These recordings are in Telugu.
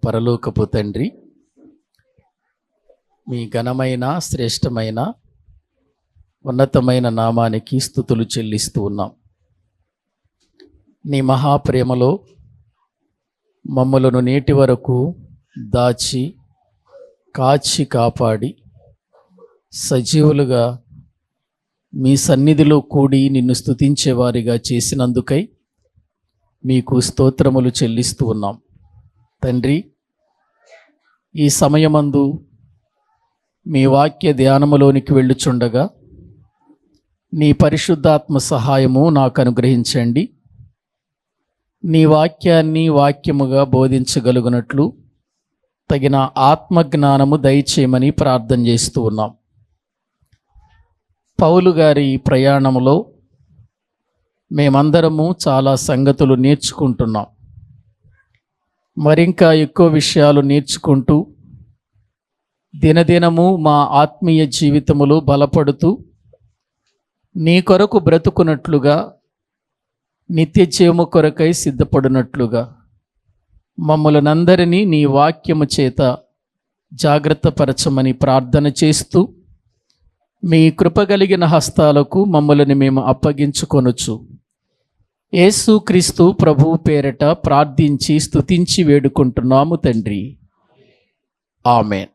పరలోకపు తండ్రి, మీ ఘనమైన శ్రేష్టమైన ఉన్నతమైన నామానికి స్తుతులు చెల్లిస్తూ ఉన్నాం. నీ మహాప్రేమలో మమ్మలను నేటి వరకు దాచి కాచి కాపాడి సజీవులుగా మీ సన్నిధిలో కూడి నిన్ను స్తుతించేవారిగా చేసినందుకై మీకు స్తోత్రములు చెల్లిస్తూ ఉన్నాం. తండ్రి, ఈ సమయమందు మీ వాక్య ధ్యానములోనికి వెళ్ళుచుండగా నీ పరిశుద్ధాత్మ సహాయము నాకు అనుగ్రహించండి. నీ వాక్యాన్ని వాక్యముగా బోధించగలుగునట్లు తగిన ఆత్మజ్ఞానము దయచేయమని ప్రార్థన చేస్తూ ఉన్నాం. పౌలు గారి ప్రయాణంలో మేమందరము చాలా సంగతులు నేర్చుకుంటున్నాం. మరింకా ఎక్కువ విషయాలు నేర్చుకుంటూ దినదినము మా ఆత్మీయ జీవితములో బలపడుతూ నీ కొరకు బ్రతుకున్నట్లుగా, నిత్య జీవము కొరకై సిద్ధపడినట్లుగా మమ్మల్నందరినీ నీ వాక్యము చేత జాగ్రత్తపరచమని ప్రార్థన చేస్తూ మీ కృపగలిగిన హస్తాలకు మమ్మల్ని మేము అప్పగించుకొనుచు యేసుక్రీస్తు ప్రభువు పేరట ప్రార్థించి స్తుతించి వేడుకుంటున్నాము తండ్రి, ఆమేన్.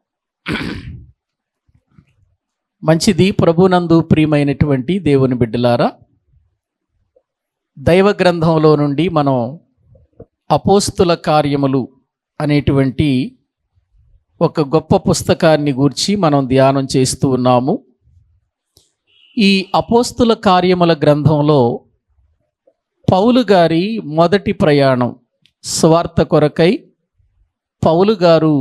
మంచిది. ప్రభునందు ప్రియమైనటువంటి దేవుని బిడ్డలారా, దైవ గ్రంథంలో నుండి మనం అపోస్తుల కార్యములు అనేటువంటి ఒక గొప్ప పుస్తకాన్ని గూర్చి మనం ధ్యానం చేస్తూ ఉన్నాము. ఈ అపోస్తుల కార్యముల గ్రంథంలో పౌలు గారి మొదటి ప్రయాణం, స్వార్థ కొరకై పౌలు గారు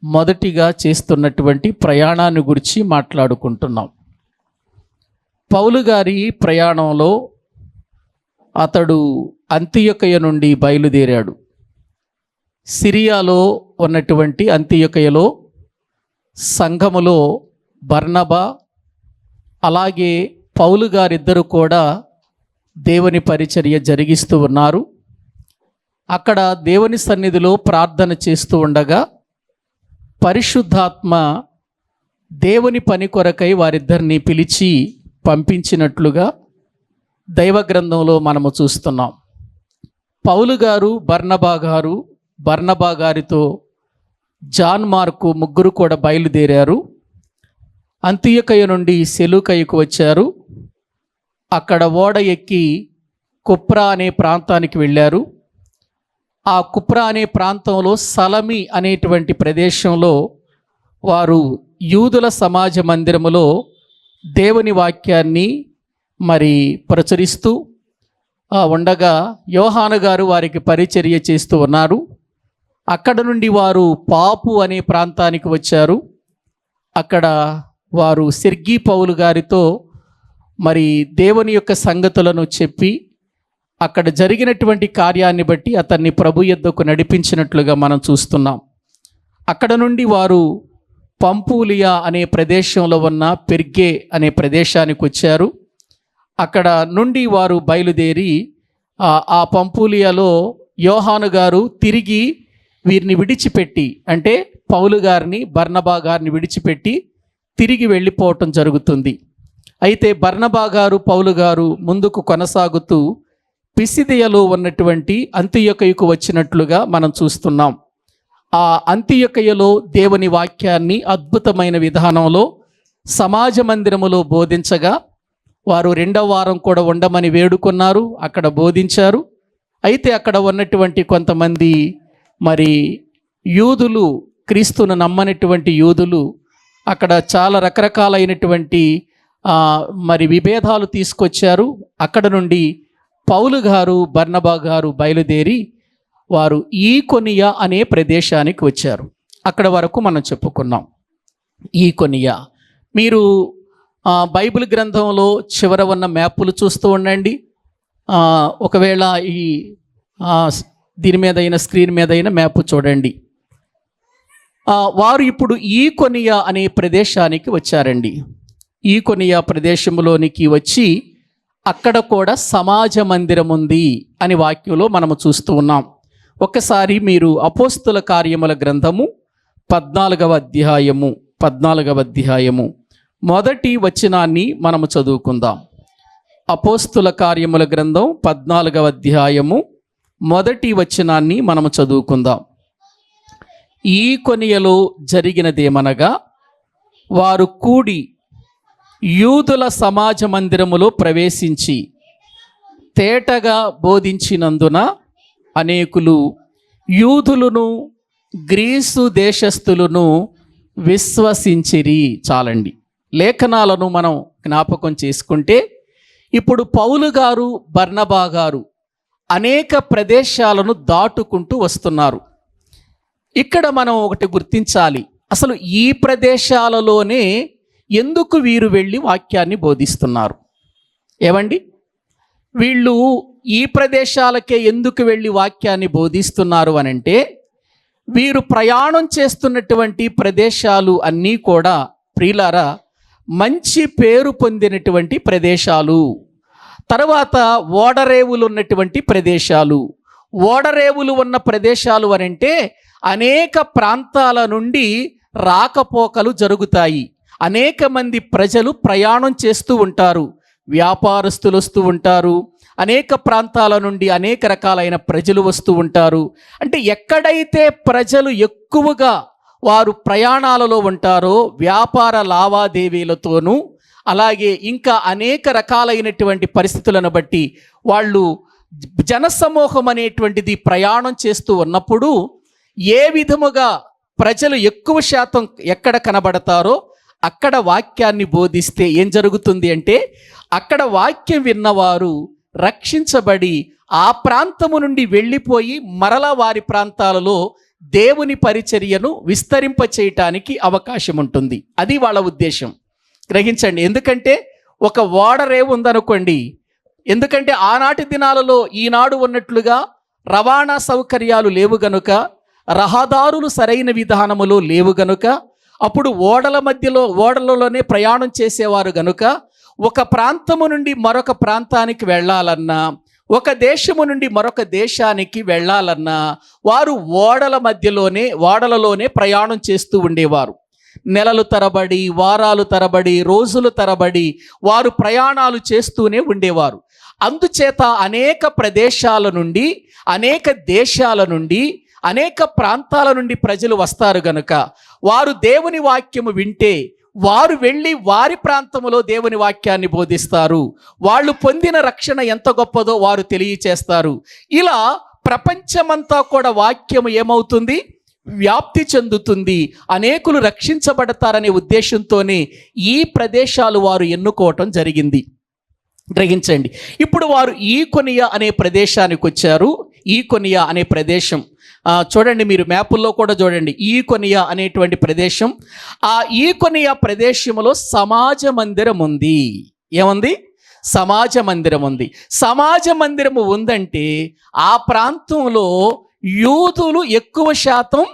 మొదటిగా చేస్తున్నటువంటి ప్రయాణాన్ని గురించి మాట్లాడుకుంటున్నాం. పౌలు గారి ప్రయాణంలో అతడు అంతియొకయ నుండి బయలుదేరాడు. సిరియాలో ఉన్నటువంటి అంతియొకయలో సంఘములో బర్నబా అలాగే పౌలు గారిద్దరూ కూడా దేవుని పరిచర్య జరిగిస్తూ ఉన్నారు. అక్కడ దేవుని సన్నిధిలో ప్రార్థన చేస్తూ ఉండగా పరిశుద్ధాత్మ దేవుని పని కొరకై వారిద్దరిని పిలిచి పంపించినట్లుగా దైవ గ్రంథంలో మనము చూస్తున్నాం. పౌలు గారు, బర్నబా గారితో జాన్ మార్కు ముగ్గురు కూడా బయలుదేరారు. అంతియొకయ నుండి సెలూకయకు వచ్చారు. అక్కడ ఓడ ఎక్కి కుప్రా అనే ప్రాంతానికి వెళ్ళారు. ఆ కుప్రా అనే ప్రాంతంలో సలమి అనేటువంటి ప్రదేశంలో వారు యూదుల సమాజ మందిరములో దేవుని వాక్యాన్ని ప్రచురిస్తూ ఉండగా యోహాను గారు వారికి పరిచర్య చేస్తూ ఉన్నారు. అక్కడ నుండి వారు పాపు అనే ప్రాంతానికి వచ్చారు. అక్కడ వారు సెర్గీ పౌలు గారితో దేవుని యొక్క సంగతులను చెప్పి అక్కడ జరిగినటువంటి కార్యాన్ని బట్టి అతన్ని ప్రభు యొద్దకు నడిపించినట్లుగా మనం చూస్తున్నాం. అక్కడ నుండి వారు పంపూలియా అనే ప్రదేశంలో ఉన్న పెర్గే అనే ప్రదేశానికి వచ్చారు. అక్కడ నుండి వారు బయలుదేరి ఆ పంపూలియాలో యోహాను గారు తిరిగి వీరిని విడిచిపెట్టి, అంటే పౌలు గారిని, బర్నబా గారిని విడిచిపెట్టి తిరిగి వెళ్ళిపోవటం జరుగుతుంది. అయితే బర్నబా గారు, పౌలు గారు ముందుకు కొనసాగుతూ పిసిదియలో ఉన్నటువంటి అంతియొకయకు వచ్చినట్లుగా మనం చూస్తున్నాం. ఆ అంతియొకయలో దేవుని వాక్యాన్ని అద్భుతమైన విధానంలో సమాజ మందిరములో బోధించగా వారు 2వ వారం కూడా ఉండమని వేడుకున్నారు. అక్కడ బోధించారు. అయితే అక్కడ ఉన్నటువంటి కొంతమంది యూదులు, క్రీస్తును నమ్మనటువంటి యూదులు అక్కడ చాలా రకరకాలైనటువంటి విభేదాలు తీసుకొచ్చారు. అక్కడ నుండి పౌలు గారు, బర్నబా గారు బయలుదేరి వారు ఈకొనియా అనే ప్రదేశానికి వచ్చారు. అక్కడ వరకు మనం చెప్పుకున్నాం. ఈకొనియా, మీరు బైబిల్ గ్రంథంలో చివర ఉన్న మ్యాపులు చూస్తూ ఉండండి. ఒకవేళ ఈ దీని మీద అయినా, స్క్రీన్ మీద అయినా మ్యాప్ చూడండి. వారు ఇప్పుడు ఈకొనియా అనే ప్రదేశానికి వచ్చారండి. ఈకొనియా ప్రదేశంలోనికి వచ్చి అక్కడ కూడా సమాజ మందిరం ఉంది అని వాక్యంలో మనము చూస్తూ ఉన్నాం. ఒకసారి మీరు అపోస్తుల కార్యముల గ్రంథము 14వ అధ్యాయము మొదటి వచనాన్ని మనము చదువుకుందాం. అపోస్తుల కార్యముల గ్రంథం 14వ అధ్యాయము మొదటి వచనాన్ని మనము చదువుకుందాం. ఈ కొనియలో జరిగినదేమనగా, వారు కూడి యూదుల సమాజ మందిరములో ప్రవేశించి తేటగా బోధించినందున అనేకులు యూదులను గ్రీసు దేశస్థులను విశ్వసించిరి. చాలండి. లేఖనాలను మనం జ్ఞాపకం చేసుకుంటే, ఇప్పుడు పౌలు గారు, బర్నబా గారు అనేక ప్రదేశాలను దాటుకుంటూ వస్తున్నారు. ఇక్కడ మనం ఒకటి గుర్తించాలి. అసలు ఈ ప్రదేశాలలోనే ఎందుకు వీరు వెళ్ళి వాక్యాన్ని బోధిస్తున్నారు? ఏమండి, వీళ్ళు ఈ ప్రదేశాలకే ఎందుకు వెళ్ళి వాక్యాన్ని బోధిస్తున్నారు అనంటే, వీరు ప్రయాణం చేస్తున్నటువంటి ప్రదేశాలు అన్నీ కూడా ప్రియులారా మంచి పేరు పొందినటువంటి ప్రదేశాలు. తర్వాత ఓడరేవులు ఉన్నటువంటి ప్రదేశాలు. ఓడరేవులు ఉన్న ప్రదేశాలు అనంటే అనేక ప్రాంతాల నుండి రాకపోకలు జరుగుతాయి. అనేక మంది ప్రజలు ప్రయాణం చేస్తూ ఉంటారు. వ్యాపారస్తులు వస్తూ ఉంటారు. అనేక ప్రాంతాల నుండి అనేక రకాలైన ప్రజలు వస్తూ ఉంటారు. అంటే ఎక్కడైతే ప్రజలు ఎక్కువగా వారు ప్రయాణాలలో ఉంటారో, వ్యాపార లావాదేవీలతోనూ అలాగే ఇంకా అనేక రకాలైనటువంటి పరిస్థితులను బట్టి వాళ్ళు జనసమూహం అనేటువంటిది ప్రయాణం చేస్తూ ఉన్నప్పుడు ఏ విధముగా ప్రజలు ఎక్కువ శాతం ఎక్కడ కనబడతారో అక్కడ వాక్యాన్ని బోధిస్తే ఏం జరుగుతుంది అంటే, అక్కడ వాక్యం విన్నవారు రక్షించబడి ఆ ప్రాంతము నుండి వెళ్ళిపోయి మరలా వారి ప్రాంతాలలో దేవుని పరిచర్యను విస్తరింప చేయటానికి అవకాశం ఉంటుంది. అది వాళ్ళ ఉద్దేశం. గ్రహించండి. ఎందుకంటే ఒక ఓడరేవు ఉందనుకోండి, ఎందుకంటే ఆనాటి దినాలలో ఈనాడు ఉన్నట్లుగా రవాణా సౌకర్యాలు లేవు గనుక, రహదారులు సరైన విధానములో లేవు గనుక, అప్పుడు ఓడలలోనే ప్రయాణం చేసేవారు గనుక, ఒక ప్రాంతము నుండి మరొక ప్రాంతానికి వెళ్ళాలన్నా, ఒక దేశము నుండి మరొక దేశానికి వెళ్ళాలన్నా వారు ఓడలలోనే ప్రయాణం చేస్తూ ఉండేవారు. నెలలు తరబడి, వారాలు తరబడి, రోజులు తరబడి వారు ప్రయాణాలు చేస్తూనే ఉండేవారు. అందుచేత అనేక ప్రదేశాల నుండి, అనేక దేశాల నుండి, అనేక ప్రాంతాల నుండి ప్రజలు వస్తారు గనుక వారు దేవుని వాక్యము వింటే వారు వెళ్ళి వారి ప్రాంతంలో దేవుని వాక్యాన్ని బోధిస్తారు. వాళ్ళు పొందిన రక్షణ ఎంత గొప్పదో వారు తెలియచేస్తారు. ఇలా ప్రపంచమంతా కూడా వాక్యము ఏమవుతుంది? వ్యాప్తి చెందుతుంది. అనేకులు రక్షించబడతారనే ఉద్దేశంతోనే ఈ ప్రదేశాలు వారు ఎన్నుకోవటం జరిగింది. గ్రహించండి. ఇప్పుడు వారు ఈకొనియా అనే ప్రదేశానికి వచ్చారు. ఈకొనియా అనే ప్రదేశం చూడండి, మీరు మ్యాపుల్లో కూడా చూడండి. ఈకొనియా అనేటువంటి ప్రదేశం. ఆ ఈకొనియా ప్రదేశంలో సమాజ మందిరం ఉంది. ఏముంది? సమాజ మందిరం ఉంది. సమాజ మందిరము ఉందంటే ఆ ప్రాంతంలో యూదులు ఎక్కువ శాతం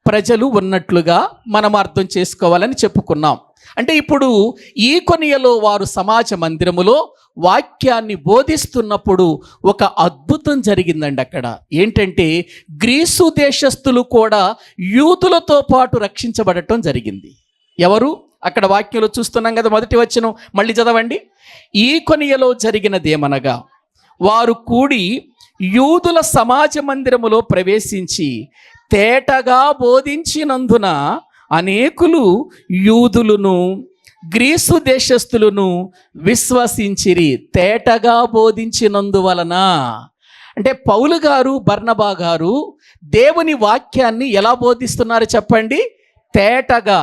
ప్రజలు ఉన్నట్లుగా మనం అర్థం చేసుకోవాలని చెప్పుకున్నాం. అంటే ఇప్పుడు ఈకొనియాలో వారు సమాజ మందిరములో వాక్యాన్ని బోధిస్తున్నప్పుడు ఒక అద్భుతం జరిగిందండి. అక్కడ ఏంటంటే గ్రీసు దేశస్థులు కూడా యూదులతో పాటు రక్షించబడటం జరిగింది. ఎవరు? అక్కడ వాక్యంలో చూస్తున్నాం కదా, మొదటి వచనం మళ్ళీ చదవండి. ఈకొనియాలో జరిగినదేమనగా, వారు కూడి యూదుల సమాజ మందిరములో ప్రవేశించి తేటగా బోధించినందున అనేకులు యూదులను గ్రీసు దేశస్థులను విశ్వసించిరి. తేటగా బోధించినందువలన అంటే పౌలు గారు, బర్నబా గారు దేవుని వాక్యాన్ని ఎలా బోధిస్తున్నారు చెప్పండి? తేటగా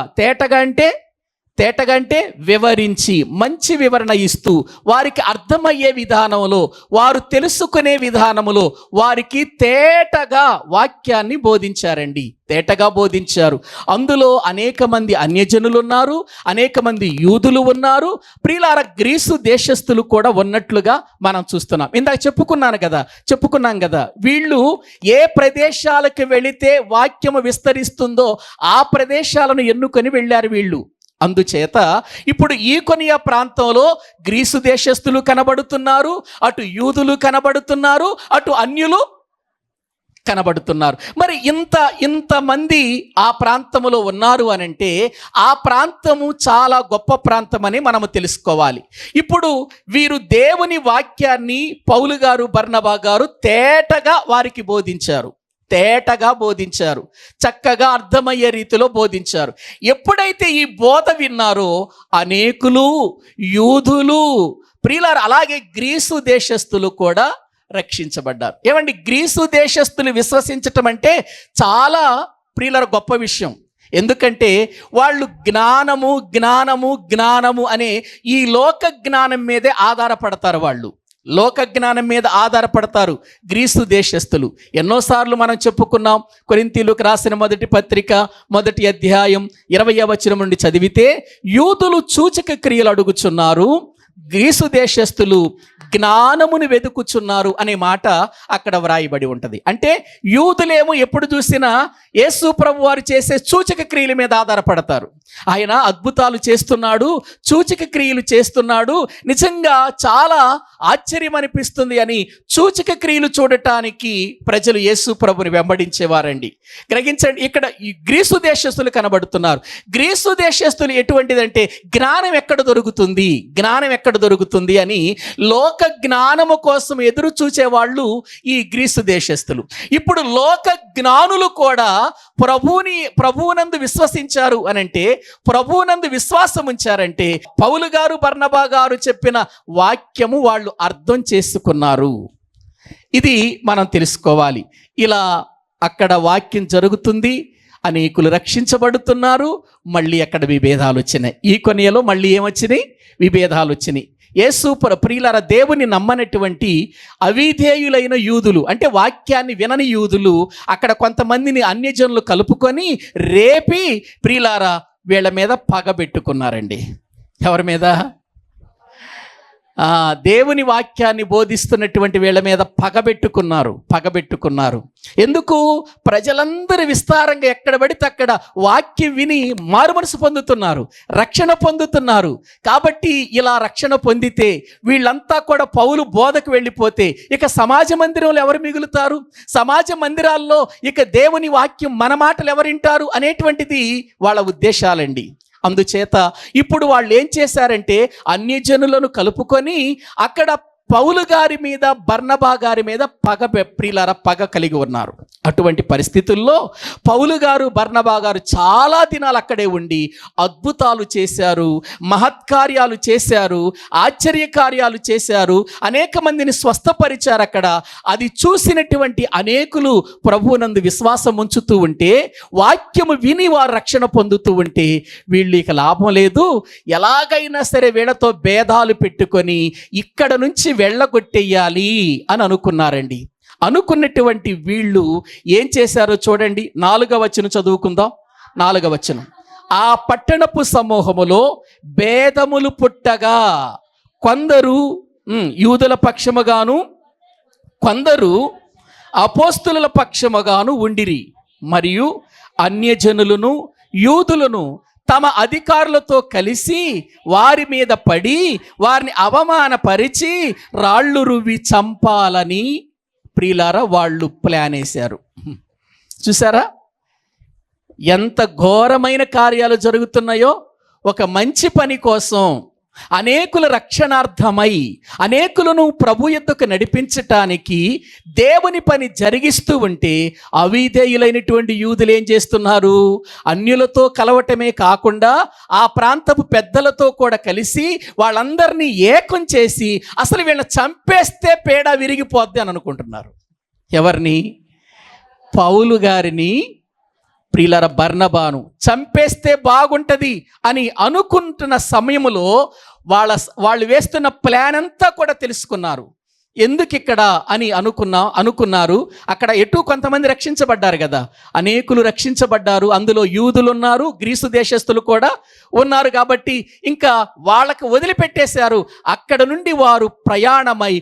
అంటే వివరించి, మంచి వివరణ ఇస్తూ, వారికి అర్థమయ్యే విధానంలో, వారు తెలుసుకునే విధానంలో వారికి తేటగా వాక్యాన్ని బోధించారండి. తేటగా బోధించారు. అందులో అనేక మంది అన్యజనులు ఉన్నారు, అనేక మంది యూదులు ఉన్నారు, ప్రియులార గ్రీసు దేశస్థులు కూడా ఉన్నట్లుగా మనం చూస్తున్నాం. ఇందాక చెప్పుకున్నాం కదా, వీళ్ళు ఏ ప్రదేశాలకు వెళితే వాక్యము విస్తరిస్తుందో ఆ ప్రదేశాలను ఎన్నుకొని వెళ్ళారు వీళ్ళు. అందుచేత ఇప్పుడు ఈకొనియా ప్రాంతంలో గ్రీసు దేశస్థులు కనబడుతున్నారు, అటు యూదులు కనబడుతున్నారు, అటు అన్యులు కనబడుతున్నారు. మరి ఇంతమంది ఆ ప్రాంతములో ఉన్నారు అనంటే ఆ ప్రాంతము చాలా గొప్ప ప్రాంతం అని మనము తెలుసుకోవాలి. ఇప్పుడు వీరు దేవుని వాక్యాన్ని పౌలు గారు బర్నబా గారు తేటగా వారికి బోధించారు. చక్కగా అర్థమయ్యే రీతిలో బోధించారు. ఎప్పుడైతే ఈ బోధ విన్నారో అనేకులు, యూదులు, ప్రియులారా, అలాగే గ్రీసు దేశస్థులు కూడా రక్షించబడ్డారు. ఏమండి, గ్రీసు దేశస్థులు విశ్వసించటం అంటే చాలా ప్రియులారా గొప్ప విషయం. ఎందుకంటే వాళ్ళు జ్ఞానము అనే ఈ లోక జ్ఞానం మీదే ఆధారపడతారు. వాళ్ళు లోక జ్ఞానం మీద ఆధారపడతారు గ్రీసు దేశస్థులు. ఎన్నోసార్లు మనం చెప్పుకున్నాం. కొరింథీయులకు రాసిన మొదటి పత్రిక 1వ అధ్యాయం 20వ వచనం నుండి చదివితే, యూదులు సూచక క్రియలు అడుగుచున్నారు, గ్రీసు దేశస్థులు జ్ఞానమును వెతుకుచున్నారు అనే మాట అక్కడ వ్రాయబడి ఉంటుంది. అంటే యూదులేమో ఎప్పుడు చూసినా యేసు ప్రభు వారు చేసే సూచక క్రియల మీద ఆధారపడతారు. ఆయన అద్భుతాలు చేస్తున్నాడు, సూచక క్రియలు చేస్తున్నాడు, నిజంగా చాలా ఆశ్చర్యం అనిపిస్తుంది అని సూచక క్రియలు చూడటానికి ప్రజలు యేసు ప్రభుని వెంబడించేవారండి. గ్రహించండి, ఇక్కడ ఈ గ్రీసు దేశస్తులు కనబడుతున్నారు. గ్రీసు దేశస్తులు ఎటువంటిదంటే జ్ఞానం ఎక్కడ దొరుకుతుంది అని లోక జ్ఞానము కోసం ఎదురు చూచేవాళ్ళు ఈ గ్రీసు దేశస్తులు. ఇప్పుడు లోక జ్ఞానులు కూడా ప్రభువునందు విశ్వసించారు అనంటే, ప్రభువునందు విశ్వాసం ఉంచారంటే, పౌలు గారు బర్నబా గారు చెప్పిన వాక్యము వాళ్ళు అర్థం చేసుకున్నారు. ఇది మనం తెలుసుకోవాలి. ఇలా అక్కడ వాక్యం జరుగుతుంది, అనేకులు రక్షించబడుతున్నారు. మళ్ళీ అక్కడ విభేదాలు వచ్చినాయి. ఈ కొనియలో మళ్ళీ ఏమొచ్చినాయి? విభేదాలు వచ్చినాయి. యేసు ప్రియులారా, దేవుని నమ్మనటువంటి అవిధేయులైన యూదులు, అంటే వాక్యాన్ని వినని యూదులు అక్కడ కొంతమందిని అన్యజనులు కలుపుకొని రేపి ప్రియులారా వీళ్ళ మీద పగబెట్టుకున్నారండి. ఎవరి మీద? దేవుని వాక్యాన్ని బోధిస్తున్నటువంటి వీళ్ళ మీద పగబెట్టుకున్నారు. ఎందుకు? ప్రజలందరూ విస్తారంగా ఎక్కడ పడితే అక్కడ వాక్యం విని మారుమనసు పొందుతున్నారు, రక్షణ పొందుతున్నారు. కాబట్టి ఇలా రక్షణ పొందితే వీళ్ళంతా కూడా పౌలు బోధకు వెళ్ళిపోతే ఇక సమాజ మందిరంలో ఎవరు మిగులుతారు? సమాజ మందిరాల్లో ఇక దేవుని వాక్యం మన మాటలు ఎవరింటారు అనేటువంటిది వాళ్ళ ఉద్దేశాలండి. అందుచేత ఇప్పుడు వాళ్ళు ఏం చేశారంటే అన్యజనులను కలుపుకొని అక్కడ పౌలు గారి మీద బర్నబా గారి మీద పగ కలిగి ఉన్నారు. అటువంటి పరిస్థితుల్లో పౌలు గారు బర్నబా గారు చాలా దినాలు అక్కడే ఉండి అద్భుతాలు చేశారు, మహత్కార్యాలు చేశారు, ఆశ్చర్యకార్యాలు చేశారు, అనేక మందిని స్వస్థపరిచారు. అక్కడ అది చూసినటువంటి అనేకులు ప్రభువునందు విశ్వాసం ఉంచుతూ ఉంటే, వాక్యము విని వారు రక్షణ పొందుతూ ఉంటే, వీళ్ళు ఇక లాభం లేదు, ఎలాగైనా సరే వీళ్ళతో భేదాలు పెట్టుకొని ఇక్కడ నుంచి వెళ్ళగొట్టేయాలి అని అనుకున్నారండి. అనుకున్నటువంటి వీళ్ళు ఏం చేశారో చూడండి. 4వ వచనం చదువుకుందాం. 4వ వచనం, ఆ పట్టణపు సమూహములో భేదములు పుట్టగా కొందరు యూదుల పక్షముగాను కొందరు అపోస్తుల పక్షముగాను ఉండిరి, మరియు అన్యజనులను యూదులను తమ అధికారులతో కలిసి వారి మీద పడి వారిని అవమానపరిచి రాళ్ళు రువ్వి చంపాలని ప్రియులారా వాళ్ళు ప్లాన్ వేశారు. చూసారా ఎంత ఘోరమైన కార్యాలు జరుగుతున్నాయో? ఒక మంచి పని కోసం అనేకుల రక్షణార్థమై అనేకులను ప్రభు యొద్దకు నడిపించటానికి దేవుని పని జరిగిస్తూ ఉంటే అవిధేయులైనటువంటి యూదులు ఏం చేస్తున్నారు? అన్యులతో కలవటమే కాకుండా ఆ ప్రాంతపు పెద్దలతో కూడా కలిసి వాళ్ళందరినీ ఏకం చేసి అసలు వీళ్ళని చంపేస్తే పేడ విరిగిపోద్ది అని అనుకుంటున్నారు. ఎవరిని? పౌలు గారిని, ప్రియులారా బర్నబాను చంపేస్తే బాగుంటుంది అని అనుకుంటున్న సమయంలో వాళ్ళు వేస్తున్న ప్లాన్ అంతా కూడా తెలుసుకున్నారు. ఎందుకు ఇక్కడ అని అనుకున్నారు. అక్కడ ఎటు కొంతమంది రక్షించబడ్డారు కదా, అనేకులు రక్షించబడ్డారు. అందులో యూదులు ఉన్నారు, గ్రీసు దేశస్తులు కూడా ఉన్నారు. కాబట్టి ఇంకా వాళ్ళకి వదిలిపెట్టేశారు. అక్కడ నుండి వారు ప్రయాణమై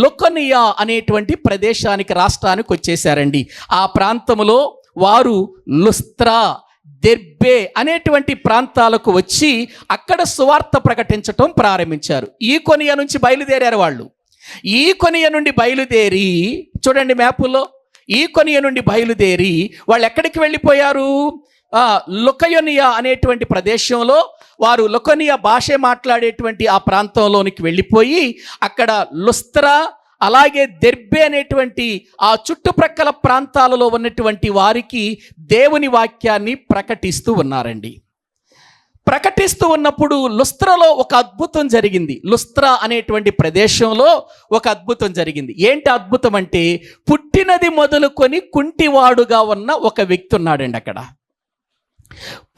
లుకనియా అనేటువంటి ప్రదేశానికి, రాష్ట్రానికి వచ్చేసారండి. ఆ ప్రాంతంలో వారు లుస్త్రా, దెర్బే అనేటువంటి ప్రాంతాలకు వచ్చి అక్కడ సువార్త ప్రకటించటం ప్రారంభించారు. ఈ కొనియ నుంచి బయలుదేరారు వాళ్ళు. ఈ కొనియ నుండి బయలుదేరి చూడండి మ్యాపుల్లో ఈకొనియ నుండి బయలుదేరి వాళ్ళు ఎక్కడికి వెళ్ళిపోయారు? లుకయోనియా అనేటువంటి ప్రదేశంలో వారు లుకయోనియా భాష మాట్లాడేటువంటి ఆ ప్రాంతంలోనికి వెళ్ళిపోయి అక్కడ లుస్త్రా అలాగే దెర్బే అనేటువంటి ఆ చుట్టుప్రక్కల ప్రాంతాలలో ఉన్నటువంటి వారికి దేవుని వాక్యాన్ని ప్రకటిస్తూ ఉన్నారండి. ప్రకటిస్తూ ఉన్నప్పుడు లుస్త్రలో ఒక అద్భుతం జరిగింది. లుస్త్రా అనేటువంటి ప్రదేశంలో ఒక అద్భుతం జరిగింది. ఏంటి అద్భుతం అంటే, పుట్టినది మొదలుకొని కుంటివాడుగా ఉన్న ఒక వ్యక్తి ఉన్నాడండి అక్కడ.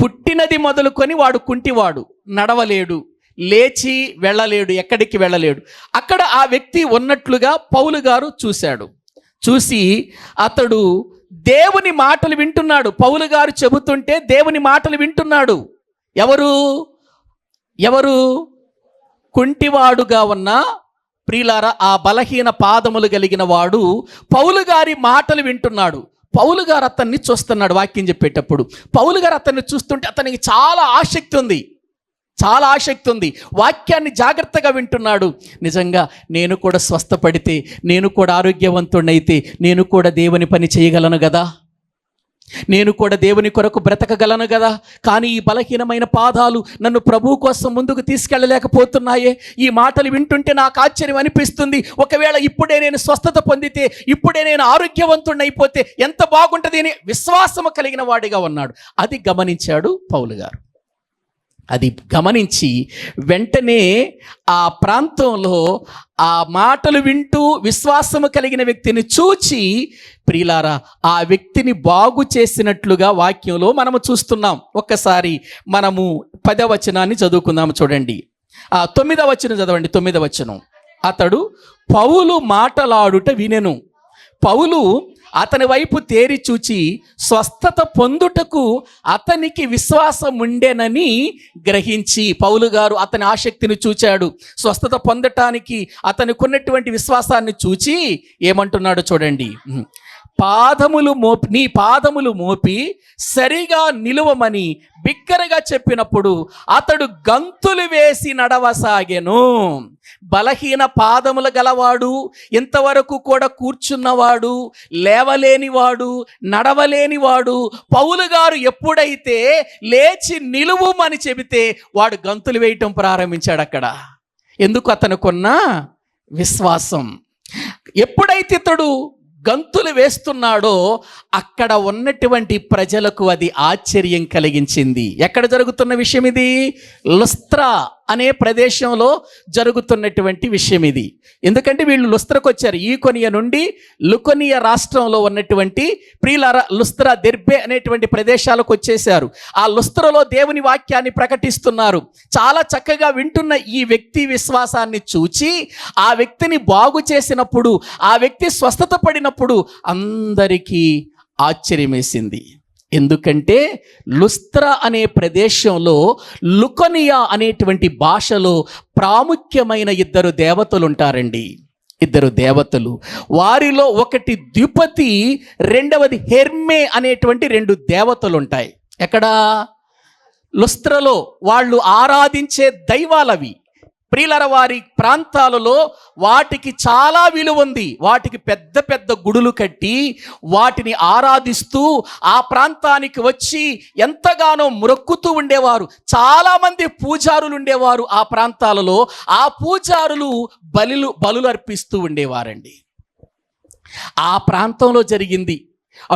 పుట్టినది మొదలుకొని వాడు కుంటివాడు, నడవలేడు, లేచి వెళ్ళలేడు, ఎక్కడికి వెళ్ళలేడు. అక్కడ ఆ వ్యక్తి ఉన్నట్లుగా పౌలు గారు చూశాడు. చూసి అతడు దేవుని మాటలు వింటున్నాడు. పౌలు గారు చెబుతుంటే దేవుని మాటలు వింటున్నాడు. ఎవరు? కుంటివాడుగా ఉన్న ప్రియులారా, ఆ బలహీన పాదములు కలిగిన వాడు పౌలు గారి మాటలు వింటున్నాడు. పౌలు గారు అతన్ని చూస్తున్నాడు. వాక్యం చెప్పేటప్పుడు పౌలు గారు అతన్ని చూస్తుంటే అతనికి చాలా ఆసక్తి ఉంది. వాక్యాన్ని జాగ్రత్తగా వింటున్నాడు. నిజంగా నేను కూడా స్వస్థపడితే, నేను కూడా ఆరోగ్యవంతుడైతే నేను కూడా దేవుని పని చేయగలను కదా, నేను కూడా దేవుని కొరకు బ్రతకగలను కదా. కానీ ఈ బలహీనమైన పాదాలు నన్ను ప్రభువు కోసం ముందుకు తీసుకెళ్ళలేకపోతున్నాయే. ఈ మాటలు వింటుంటే నాకు ఆశ్చర్యం అనిపిస్తుంది. ఒకవేళ ఇప్పుడే నేను స్వస్థత పొందితే, ఇప్పుడే నేను ఆరోగ్యవంతుడిని అయిపోతే ఎంత బాగుంటుంది అని విశ్వాసము కలిగిన వాడిగా ఉన్నాడు. అది గమనించాడు పౌలు గారు. అది గమనించి వెంటనే ఆ ప్రాంతంలో ఆ మాటలు వింటూ విశ్వాసము కలిగిన వ్యక్తిని చూచి, ప్రియులారా, ఆ వ్యక్తిని బాగు చేసినట్లుగా వాక్యంలో మనము చూస్తున్నాం. ఒక్కసారి మనము 10వ వచనాన్ని చదువుకుందాము. చూడండి, 9వ వచనం చదవండి. 9వ వచనం, అతడు పౌలు మాటలాడుట వినెను. పౌలు అతని వైపు తేరి చూచి స్వస్థత పొందుటకు అతనికి విశ్వాసం ఉండేనని గ్రహించి, పౌలు గారు అతని ఆసక్తిని చూచాడు. స్వస్థత పొందటానికి అతనికి ఉన్నటువంటి విశ్వాసాన్ని చూచి ఏమంటున్నాడు చూడండి, నీ పాదములు మోపి సరిగా నిలువమని బిగ్గరగా చెప్పినప్పుడు అతడు గంతులు వేసి నడవసాగెను. బలహీన పాదములు గలవాడు, ఇంతవరకు కూడా కూర్చున్నవాడు, లేవలేనివాడు, నడవలేనివాడు, పౌలు గారు ఎప్పుడైతే లేచి నిలువుమని చెబితే వాడు గంతులు వేయటం ప్రారంభించాడు అక్కడ. ఎందుకు? అతనుకున్న విశ్వాసం. ఎప్పుడైతే ఇతడు గంతులు వేస్తున్నాడో అక్కడ ఉన్నటువంటి ప్రజలకు అది ఆశ్చర్యం కలిగించింది. ఎక్కడ జరుగుతున్న విషయం ఇది? లుస్త్రా అనే ప్రదేశంలో జరుగుతున్నటువంటి విషయం ఇది. ఎందుకంటే వీళ్ళు లుస్త్రకు వచ్చారు. ఈకొనియ నుండి లుకోనియా రాష్ట్రంలో ఉన్నటువంటి ప్రియులారా, లుస్త్రా, దెర్బే అనేటువంటి ప్రదేశాలకు వచ్చేసారు. ఆ లుస్త్రలో దేవుని వాక్యాన్ని ప్రకటిస్తున్నారు. చాలా చక్కగా వింటున్న ఈ వ్యక్తి విశ్వాసాన్ని చూచి ఆ వ్యక్తిని బాగు చేసినప్పుడు, ఆ వ్యక్తి స్వస్థత పడినప్పుడు అందరికీ ఆశ్చర్యం వేసింది. ఎందుకంటే లుస్త్రా అనే ప్రదేశంలో లుకోనియా అనేటువంటి భాషలో ప్రాముఖ్యమైన 2 దేవతలు ఉంటారండి. 2 దేవతలు. వారిలో ఒకటి ద్విపతి, రెండవది హెర్మే అనేటువంటి 2 దేవతలు ఉంటాయి. ఎక్కడ? లుస్త్రలో వాళ్ళు ఆరాధించే దైవాలవి. ప్రియులర, వారి ప్రాంతాలలో వాటికి చాలా విలువ ఉంది. వాటికి పెద్ద పెద్ద గుడులు కట్టి వాటిని ఆరాధిస్తూ ఆ ప్రాంతానికి వచ్చి ఎంతగానో మొక్కుతూ ఉండేవారు. చాలామంది పూజారులు ఉండేవారు ఆ ప్రాంతాలలో. ఆ పూజారులు బలులు అర్పిస్తూ ఉండేవారండి. ఆ ప్రాంతంలో జరిగింది.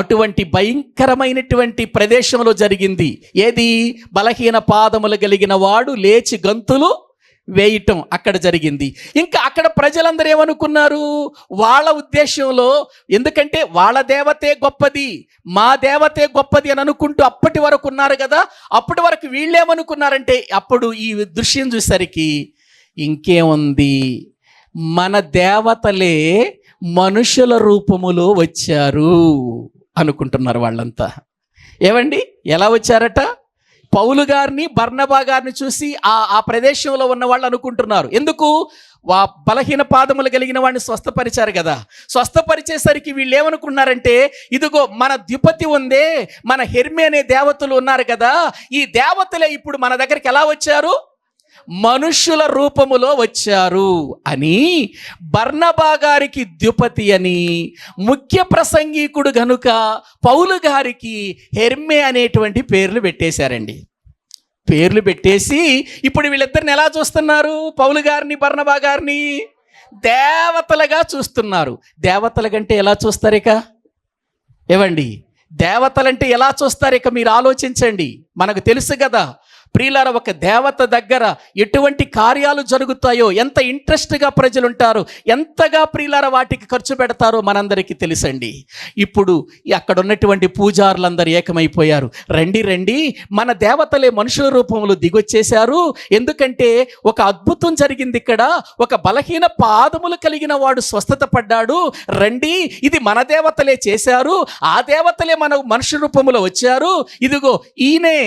అటువంటి భయంకరమైనటువంటి ప్రదేశంలో జరిగింది. ఏది? బలహీన పాదములు కలిగిన వాడు లేచి గంతులు వేయటం అక్కడ జరిగింది. ఇంకా అక్కడ ప్రజలందరూ ఏమనుకున్నారు? వాళ్ళ ఉద్దేశంలో, ఎందుకంటే వాళ్ళ దేవతే గొప్పది, మా దేవతే గొప్పది అని అనుకుంటూ అప్పటి వరకు ఉన్నారు కదా. అప్పటి వరకు వీళ్ళేమనుకున్నారంటే, అప్పుడు ఈ దృశ్యం చూసరికి ఇంకేముంది, మన దేవతలే మనుషుల రూపములో వచ్చారు అనుకుంటున్నారు వాళ్ళంతా. ఏమండి, ఎలా వచ్చారట? పౌలు గారిని, బర్నబా గారిని చూసి ఆ ప్రదేశంలో ఉన్న వాళ్ళు అనుకుంటున్నారు. ఎందుకు? బలహీన పాదములు కలిగిన వాడిని స్వస్థపరిచారు కదా. స్వస్థపరిచేసరికి వీళ్ళు ఏమనుకున్నారంటే, ఇదిగో మన ద్విపతి ఉందే, మన హెర్మే అనే దేవతలు ఉన్నారు కదా, ఈ దేవతలే ఇప్పుడు మన దగ్గరికి ఎలా వచ్చారు? మనుష్యుల రూపములో వచ్చారు అని బర్నబా గారికి ద్యుపతి అని, ముఖ్య ప్రసంగికుడు గనుక పౌలు గారికి హెర్మే అనేటువంటి పేర్లు పెట్టేశారండి. పేర్లు పెట్టేసి ఇప్పుడు వీళ్ళిద్దరిని ఎలా చూస్తున్నారు? పౌలు గారిని బర్నబా గారిని దేవతలుగా చూస్తున్నారు. దేవతల కంటే ఎలా చూస్తారు ఇక? ఏవండి, దేవతలంటే ఎలా చూస్తారు ఇక? మీరు ఆలోచించండి. మనకు తెలుసు కదా ప్రియులారా, ఒక దేవత దగ్గర ఎటువంటి కార్యాలు జరుగుతాయో, ఎంత ఇంట్రెస్ట్గా ప్రజలు ఉంటారో, ఎంతగా ప్రియులారా వాటికి ఖర్చు పెడతారో మనందరికీ తెలుసండి. ఇప్పుడు అక్కడ ఉన్నటువంటి పూజారులందరూ ఏకమైపోయారు. రండి రండి, మన దేవతలే మనుషుల రూపంలో దిగొచ్చేశారు. ఎందుకంటే ఒక అద్భుతం జరిగింది ఇక్కడ. ఒక బలహీన పాదములు కలిగిన వాడు స్వస్థత పడ్డాడు. రండి, ఇది మన దేవతలే చేశారు, ఆ దేవతలే మన మనుషుల రూపంలో వచ్చారు. ఇదిగో ఈయనే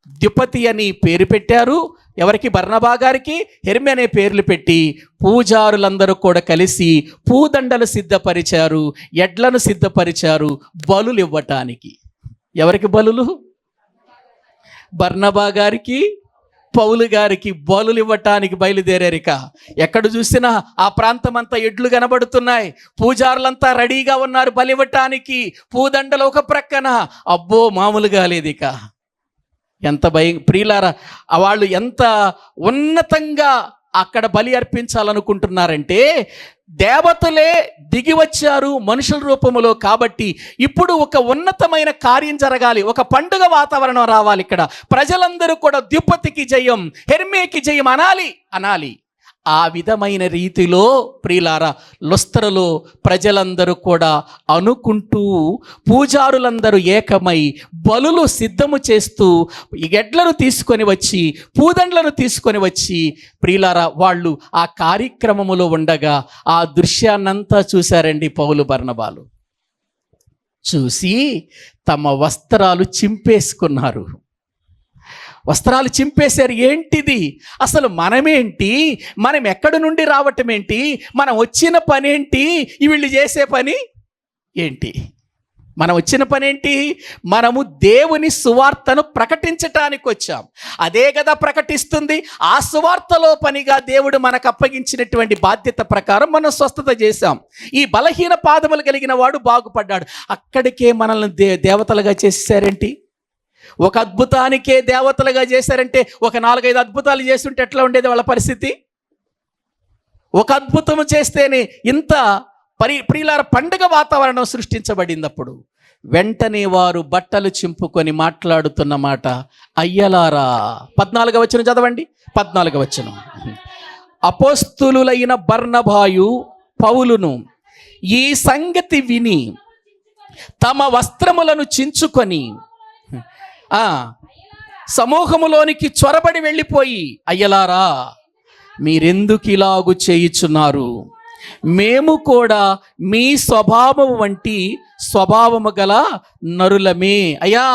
ద్యుపతి అని పేరు పెట్టారు. ఎవరికి? బర్నబా గారికి హెర్మే అనే పేర్లు పెట్టి పూజారులందరూ కూడా కలిసి పూదండలు సిద్ధపరిచారు, ఎడ్లను సిద్ధపరిచారు బలులు ఇవ్వటానికి. ఎవరికి బలులు? బర్నబా గారికి, పౌలు గారికి బలులు ఇవ్వటానికి బయలుదేరారు. ఇక ఎక్కడ చూసినా ఆ ప్రాంతం అంతా ఎడ్లు కనబడుతున్నాయి. పూజారులంతా రెడీగా ఉన్నారు బలి ఇవ్వటానికి. పూదండలు ఒక ప్రక్కన. అబ్బో, మామూలుగా లేదు ఇక. ఎంత ప్రియులారా, వాళ్ళు ఎంత ఉన్నతంగా అక్కడ బలి అర్పించాలనుకుంటున్నారంటే, దేవతలే దిగి వచ్చారు మనుషుల రూపములో. కాబట్టి ఇప్పుడు ఒక ఉన్నతమైన కార్యం జరగాలి, ఒక పండుగ వాతావరణం రావాలి. ఇక్కడ ప్రజలందరూ కూడా ద్యుపతికి జయం, హెర్మేకి జయం అనాలి. ఆ విధమైన రీతిలో ప్రియులారా లుస్త్రలో ప్రజలందరూ కూడా అనుకుంటూ, పూజారులందరూ ఏకమై బలులు సిద్ధము చేస్తూ ఎడ్లను తీసుకొని వచ్చి, పూదండ్లను తీసుకొని వచ్చి ప్రియులారా వాళ్ళు ఆ కార్యక్రమములో ఉండగా ఆ దృశ్యాన్నంతా చూశారండి పౌలు బర్నబాలు. చూసి తమ వస్త్రాలు చింపేసుకున్నారు. వస్త్రాలు చింపేశారు. ఏంటిది అసలు? మనమేంటి? మనం ఎక్కడి నుండి రావటం ఏంటి? మనం వచ్చిన పని ఏంటి? వీళ్ళు చేసే పని ఏంటి? మనం వచ్చిన పని ఏంటి? మనము దేవుని సువార్తను ప్రకటించటానికి వచ్చాం. అదే కదా ప్రకటిస్తుంది. ఆ సువార్తలో పనిగా దేవుడు మనకు అప్పగించినటువంటి బాధ్యత ప్రకారం మనం స్వస్థత చేశాం. ఈ బలహీన పాదములు కలిగిన వాడు బాగుపడ్డాడు. అక్కడికే మనల్ని దేవతలుగా చేసేసారేంటి? ఒక అద్భుతానికే దేవతలుగా చేశారంటే, ఒక 4-5 అద్భుతాలు చేస్తుంటే ఎట్లా ఉండేది వాళ్ళ పరిస్థితి? ఒక అద్భుతం చేస్తేనే ఇంత ప్రియులార పండుగ వాతావరణం సృష్టించబడింది. అప్పుడు వెంటనే వారు బట్టలు చింపుకొని మాట్లాడుతున్న మాట, అయ్యలారా. 14వ వచనం చదవండి. 14వ వచనం. అపోస్తులులైన బర్నబాయు పౌలును ఈ సంగతి విని తమ వస్త్రములను చించుకొని సమూహములోనికి చొరబడి వెళ్ళిపోయి, అయ్యలారా, మీరెందుకు ఇలాగు చేయుచున్నారు? మేము కూడా మీ స్వభావము వంటి స్వభావము గల నరులమే. అయ్యా,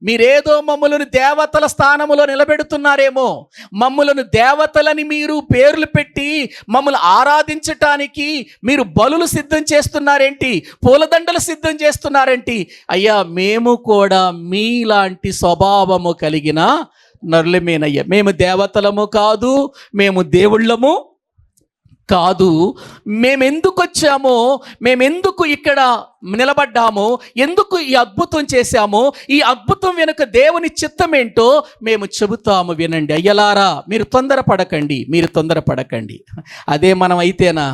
మీరేదో మమ్ములను దేవతల స్థానములో నిలబెడుతున్నారేమో, మమ్ములను దేవతలని మీరు పేర్లు పెట్టి మమ్మల్ని ఆరాధించటానికి మీరు బలులు సిద్ధం చేస్తున్నారేంటి? పూలదండలు సిద్ధం చేస్తున్నారేంటి? అయ్యా, మేము కూడా మీలాంటి స్వభావము కలిగిన నరులమేనయ్యా. మేము దేవతలము కాదు, మేము దేవుళ్ళము కాదు. మేమెందుకు వచ్చామో, మేమెందుకు ఇక్కడ నిలబడ్డామో, ఎందుకు ఈ అద్భుతం చేశామో, ఈ అద్భుతం వెనుక దేవుని చిత్తం ఏంటో మేము చెబుతాము, వినండి. అయ్యలారా, మీరు తొందరపడకండి. అదే మనం అయితేనా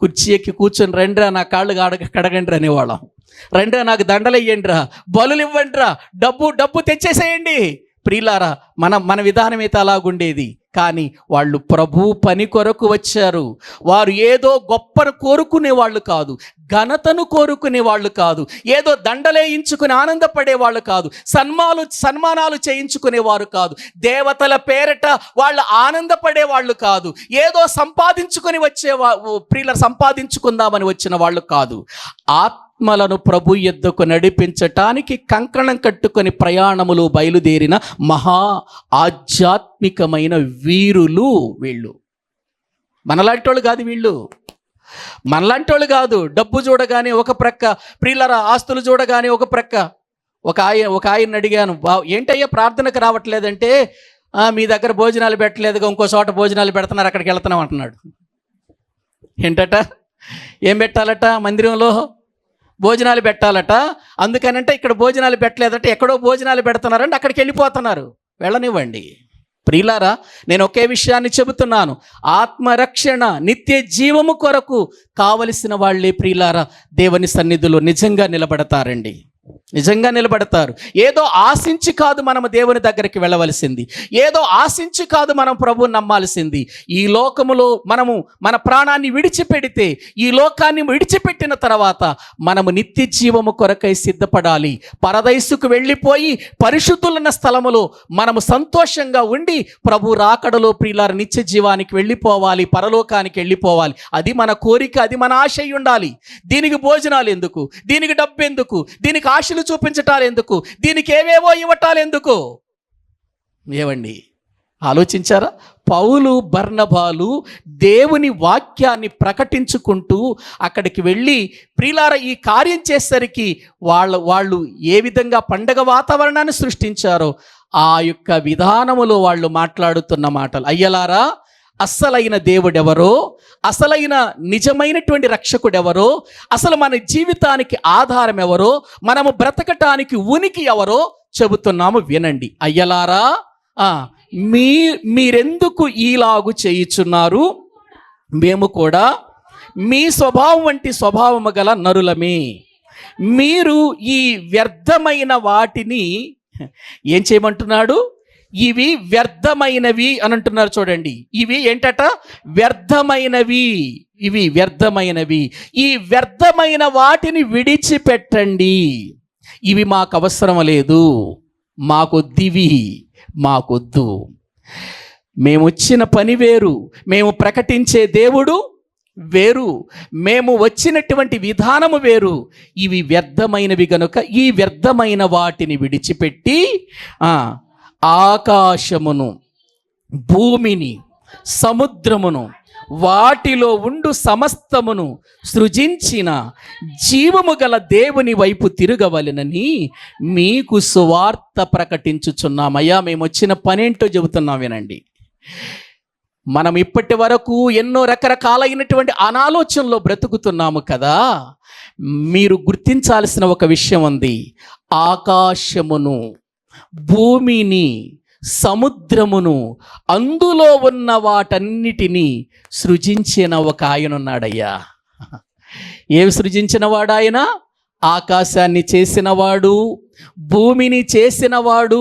కుర్చీ ఎక్కి కూర్చొని, రండ్రా నా కాళ్ళు కడగండి అనేవాళ్ళం. రండ్రా నాకు దండలు ఇవ్వండిరా, బలులు ఇవ్వండిరా, డబ్బు తెచ్చేసేయండి. ప్రియులారా, మన విధానం అయితే అలాగుండేది. కానీ వాళ్ళు ప్రభు పని కొరకు వచ్చారు. వారు ఏదో గొప్పను కోరుకునే వాళ్ళు కాదు, ఘనతను కోరుకునే వాళ్ళు కాదు, ఏదో దండలేయించుకుని ఆనందపడే వాళ్ళు కాదు, సన్మానాలు చేయించుకునేవారు కాదు, దేవతల పేరట వాళ్ళు ఆనందపడే వాళ్ళు కాదు, ఏదో సంపాదించుకొని సంపాదించుకుందామని వచ్చిన వాళ్ళు కాదు. ఆత్మలను ప్రభు యొద్దకు నడిపించటానికి కంకణం కట్టుకొని ప్రయాణములు బయలుదేరిన మహా ఆధ్యాత్మికమైన వీరులు వీళ్ళు. మనలాంటి వాళ్ళు కాదు వీళ్ళు, మనలాంటి వాళ్ళు కాదు. డబ్బు చూడగానే ఒక ప్రక్క, ప్రియులరా ఆస్తులు చూడగానే ఒక ప్రక్క. ఒక ఆయన అడిగాను, ఏంటయ్యా ప్రార్థనకు రావట్లేదంటే, మీ దగ్గర భోజనాలు పెట్టలేదుగా, ఇంకో చోట భోజనాలు పెడుతున్నారు, అక్కడికి వెళ్తున్నాం అంటున్నాడు. ఏంటట? ఏం పెట్టాలట? మందిరంలో భోజనాలు పెట్టాలట. అందుకనంటే ఇక్కడ భోజనాలు పెట్టలేదట, ఎక్కడో భోజనాలు పెడుతున్నారంటే అక్కడికి వెళ్ళిపోతున్నారు. వెళ్ళనివ్వండి. ప్రియులారా, నేను ఒకే విషయాన్ని చెబుతున్నాను. ఆత్మరక్షణ, నిత్య జీవము కొరకు కావలసిన వాళ్ళే ప్రియులారా దేవుని సన్నిధిలో నిజంగా నిలబడతారండి. నిజంగా నిలబడతారు. ఏదో ఆశించి కాదు మనము దేవుని దగ్గరికి వెళ్ళవలసింది, ఏదో ఆశించి కాదు మనం ప్రభువుని నమ్మాల్సింది. ఈ లోకములో మనము మన ప్రాణాన్ని విడిచిపెడితే, ఈ లోకాన్ని విడిచిపెట్టిన తర్వాత మనము నిత్య జీవము కొరకై సిద్ధపడాలి. పరదైసుకు వెళ్ళిపోయి పరిశుద్ధులున్న స్థలములో మనము సంతోషంగా ఉండి ప్రభు రాకడలో ప్రియులార నిత్య జీవానికి వెళ్ళిపోవాలి, పరలోకానికి వెళ్ళిపోవాలి. అది మన కోరిక, అది మన ఆశ అయి ఉండాలి. దీనికి భోజనాలు ఎందుకు, దీనికి డబ్బు ఎందుకు, దీనికి ఆశలు చూపించటాలు ఎందుకు, దీనికి ఏవేవో ఇవ్వటాలు ఎందుకు? ఏవండి, ఆలోచించారా? పౌలు బర్నబాలు దేవుని వాక్యాన్ని ప్రకటించుకుంటూ అక్కడికి వెళ్ళి ప్రియులార ఈ కార్యం చేసేసరికి వాళ్ళు ఏ విధంగా పండగ వాతావరణాన్ని సృష్టించారో ఆ యొక్క విధానములో వాళ్ళు మాట్లాడుతున్న మాటలు, అయ్యలారా, అస్సలైన దేవుడెవరో, అసలైన నిజమైనటువంటి రక్షకుడెవరో, అసలు మన జీవితానికి ఆధారం ఎవరో, మనము బ్రతకటానికి ఉనికి ఎవరో చెబుతున్నాము వినండి. అయ్యలారా, మీరెందుకు ఈలాగు చేయుచున్నారు? మేము కూడా మీ స్వభావం వంటి స్వభావము గల నరులమే. మీరు ఈ వ్యర్థమైన వాటిని ఏం చేయమంటున్నాడు? ఇవి వ్యర్థమైనవి అని అంటున్నారు. చూడండి, ఇవి ఏంటట? వ్యర్థమైనవి. ఇవి వ్యర్థమైనవి. ఈ వ్యర్థమైన వాటిని విడిచిపెట్టండి. ఇవి మాకు అవసరం లేదు, మాకొద్దివి, మాకొద్దు. మేము వచ్చిన పని వేరు, మేము ప్రకటించే దేవుడు వేరు, మేము వచ్చినటువంటి విధానము వేరు. ఇవి వ్యర్థమైనవి గనుక ఈ వ్యర్థమైన వాటిని విడిచిపెట్టి ఆకాశమును, భూమిని, సముద్రమును, వాటిలో ఉండు సమస్తమును సృజించిన జీవము గల దేవుని వైపు తిరగవలెనని మీకు సువార్త ప్రకటించుచున్నామయ్యా. మేము వచ్చిన పనేంటో చెబుతున్నాం వినండి. మనం ఇప్పటి వరకు ఎన్నో రకరకాలైనటువంటి అనాలోచనలో బ్రతుకుతున్నాము కదా. మీరు గుర్తించాల్సిన ఒక విషయం ఉంది. ఆకాశమును, భూమిని, సముద్రమును, అందులో ఉన్న వాటన్నిటినీ సృజించిన ఒక ఆయన ఉన్నాడయ్యా. ఏమి సృజించిన వాడు ఆయన? ఆకాశాన్ని చేసినవాడు, భూమిని చేసినవాడు,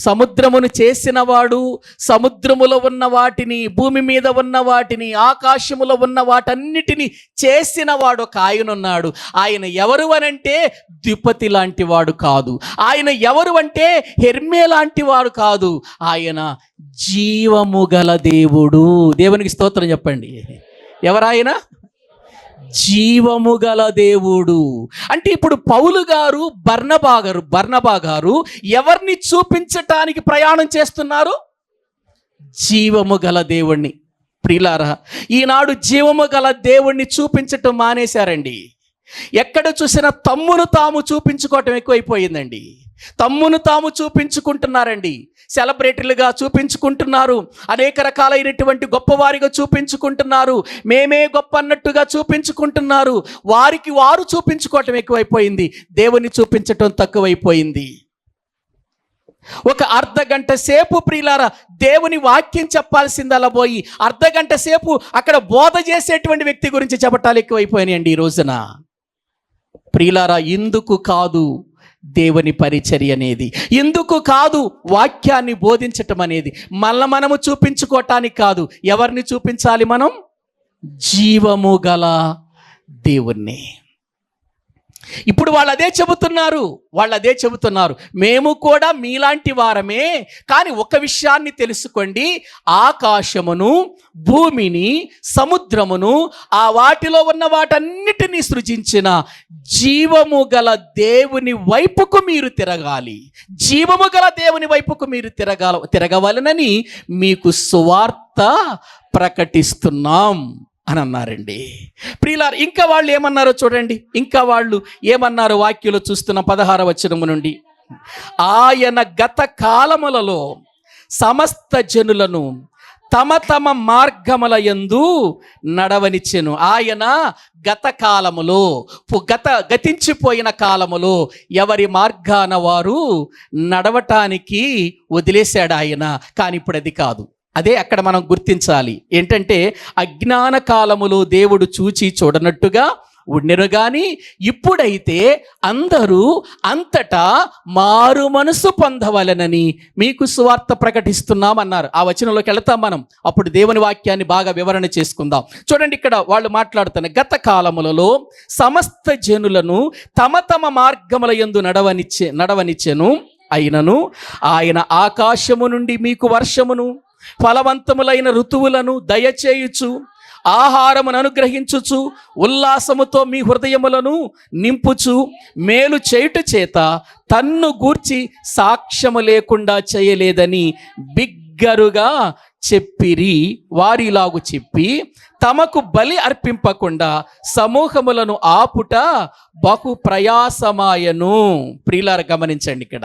సముద్రమును చేసినవాడు, సముద్రములో ఉన్న వాటిని, భూమి మీద ఉన్న వాటిని, ఆకాశములో ఉన్న వాటన్నిటిని చేసినవాడు ఒక ఆయన ఉన్నాడు. ఆయన ఎవరు అనంటే ద్విపతి లాంటి వాడు కాదు. ఆయన ఎవరు అంటే హెర్మే లాంటి వాడు కాదు. ఆయన జీవము గల దేవుడు. దేవునికి స్తోత్రం చెప్పండి. ఎవరాయన? జీవము గల దేవుడు. అంటే ఇప్పుడు పౌలు గారు, బర్నబా గారు ఎవరిని చూపించటానికి ప్రయాణం చేస్తున్నారు? జీవము గల దేవుణ్ణి. ప్రియులారా, ఈనాడు జీవము గల దేవుణ్ణి చూపించటం మానేశారండి. ఎక్కడ చూసినా తమ్మును తాము చూపించుకోవటం ఎక్కువైపోయిందండి. తమ్మును తాము చూపించుకుంటున్నారండి. సెలబ్రిటీలుగా చూపించుకుంటున్నారు, అనేక రకాలైనటువంటి గొప్పవారిగా చూపించుకుంటున్నారు, మేమే గొప్ప అన్నట్టుగా చూపించుకుంటున్నారు. వారికి వారు చూపించుకోవటం ఎక్కువైపోయింది, దేవుని చూపించటం తక్కువైపోయింది. ఒక అర్ధగంట సేపు ప్రియులారా దేవుని వాక్యం చెప్పాల్సింది అలా పోయి అర్ధగంట సేపు అక్కడ బోధ చేసేటువంటి వ్యక్తి గురించి చెప్పటాలు ఎక్కువైపోయినాయండి ఈ రోజున. ప్రియులారా, ఇందుకు కాదు దేవుని పరిచర్య అనేది, ఎందుకు కాదు వాక్యాన్ని బోధించటం అనేది. మనము చూపించుకోవటానికి కాదు. ఎవరిని చూపించాలి మనం? జీవము గల దేవుణ్ణి. ఇప్పుడు వాళ్ళు అదే చెబుతున్నారు, మేము కూడా మీలాంటి వారమే. కానీ ఒక విషయాన్ని తెలుసుకోండి, ఆకాశమును, భూమిని, సముద్రమును, ఆ వాటిలో ఉన్న వాటన్నిటినీ సృజించిన జీవము గల దేవుని వైపుకు మీరు తిరగాలి. జీవము గల దేవుని వైపుకు మీరు తిరగవలనని మీకు సువార్త ప్రకటిస్తున్నాం అని అన్నారండి. ప్రియులారా, ఇంకా వాళ్ళు ఏమన్నారో చూడండి. ఇంకా వాళ్ళు ఏమన్నారో వాక్యంలో చూస్తున్న 16వ వచనము నుండి. ఆయన గత కాలములలో సమస్త జనులను తమ తమ మార్గముల యందు నడవనిచ్చెను. ఆయన గత కాలములో గతించిపోయిన కాలములో ఎవరి మార్గాన వారు నడవటానికి వదిలేశాడు ఆయన. కానీ ఇప్పుడు అది కాదు. అదే అక్కడ మనం గుర్తించాలి. ఏంటంటే అజ్ఞాన కాలములో దేవుడు చూచి చూడనట్టుగా ఉండెను గాని ఇప్పుడైతే అందరూ అంతటా మారు మనసు పొందవలెనని మీకు సువార్త ప్రకటిస్తున్నామన్నారు. ఆ వచనంలోకి వెళతాం మనం. అప్పుడు దేవుని వాక్యాన్ని బాగా వివరణ చేసుకుందాం. చూడండి, ఇక్కడ వాళ్ళు మాట్లాడుతున్న గత కాలములలో సమస్త జనులను తమ తమ మార్గముల యందు నడవనిచ్చెను. అయినను ఆయన ఆకాశము నుండి మీకు వర్షమును ఫలవంతములైన ఋతువులను దయచేయుచు ఆహారమును అనుగ్రహించుచు ఉల్లాసముతో మీ హృదయములను నింపుచు మేలు చేయుట చేత తన్ను గూర్చి సాక్ష్యము లేకుండా చేయలేదని బిగ్గరుగా చెప్పిరి. వారిలాగు చెప్పి తమకు బలి అర్పింపకుండా సమూహములను ఆపుట బహు ప్రయాసమాయను. ప్రియులారా గమనించండి, ఇక్కడ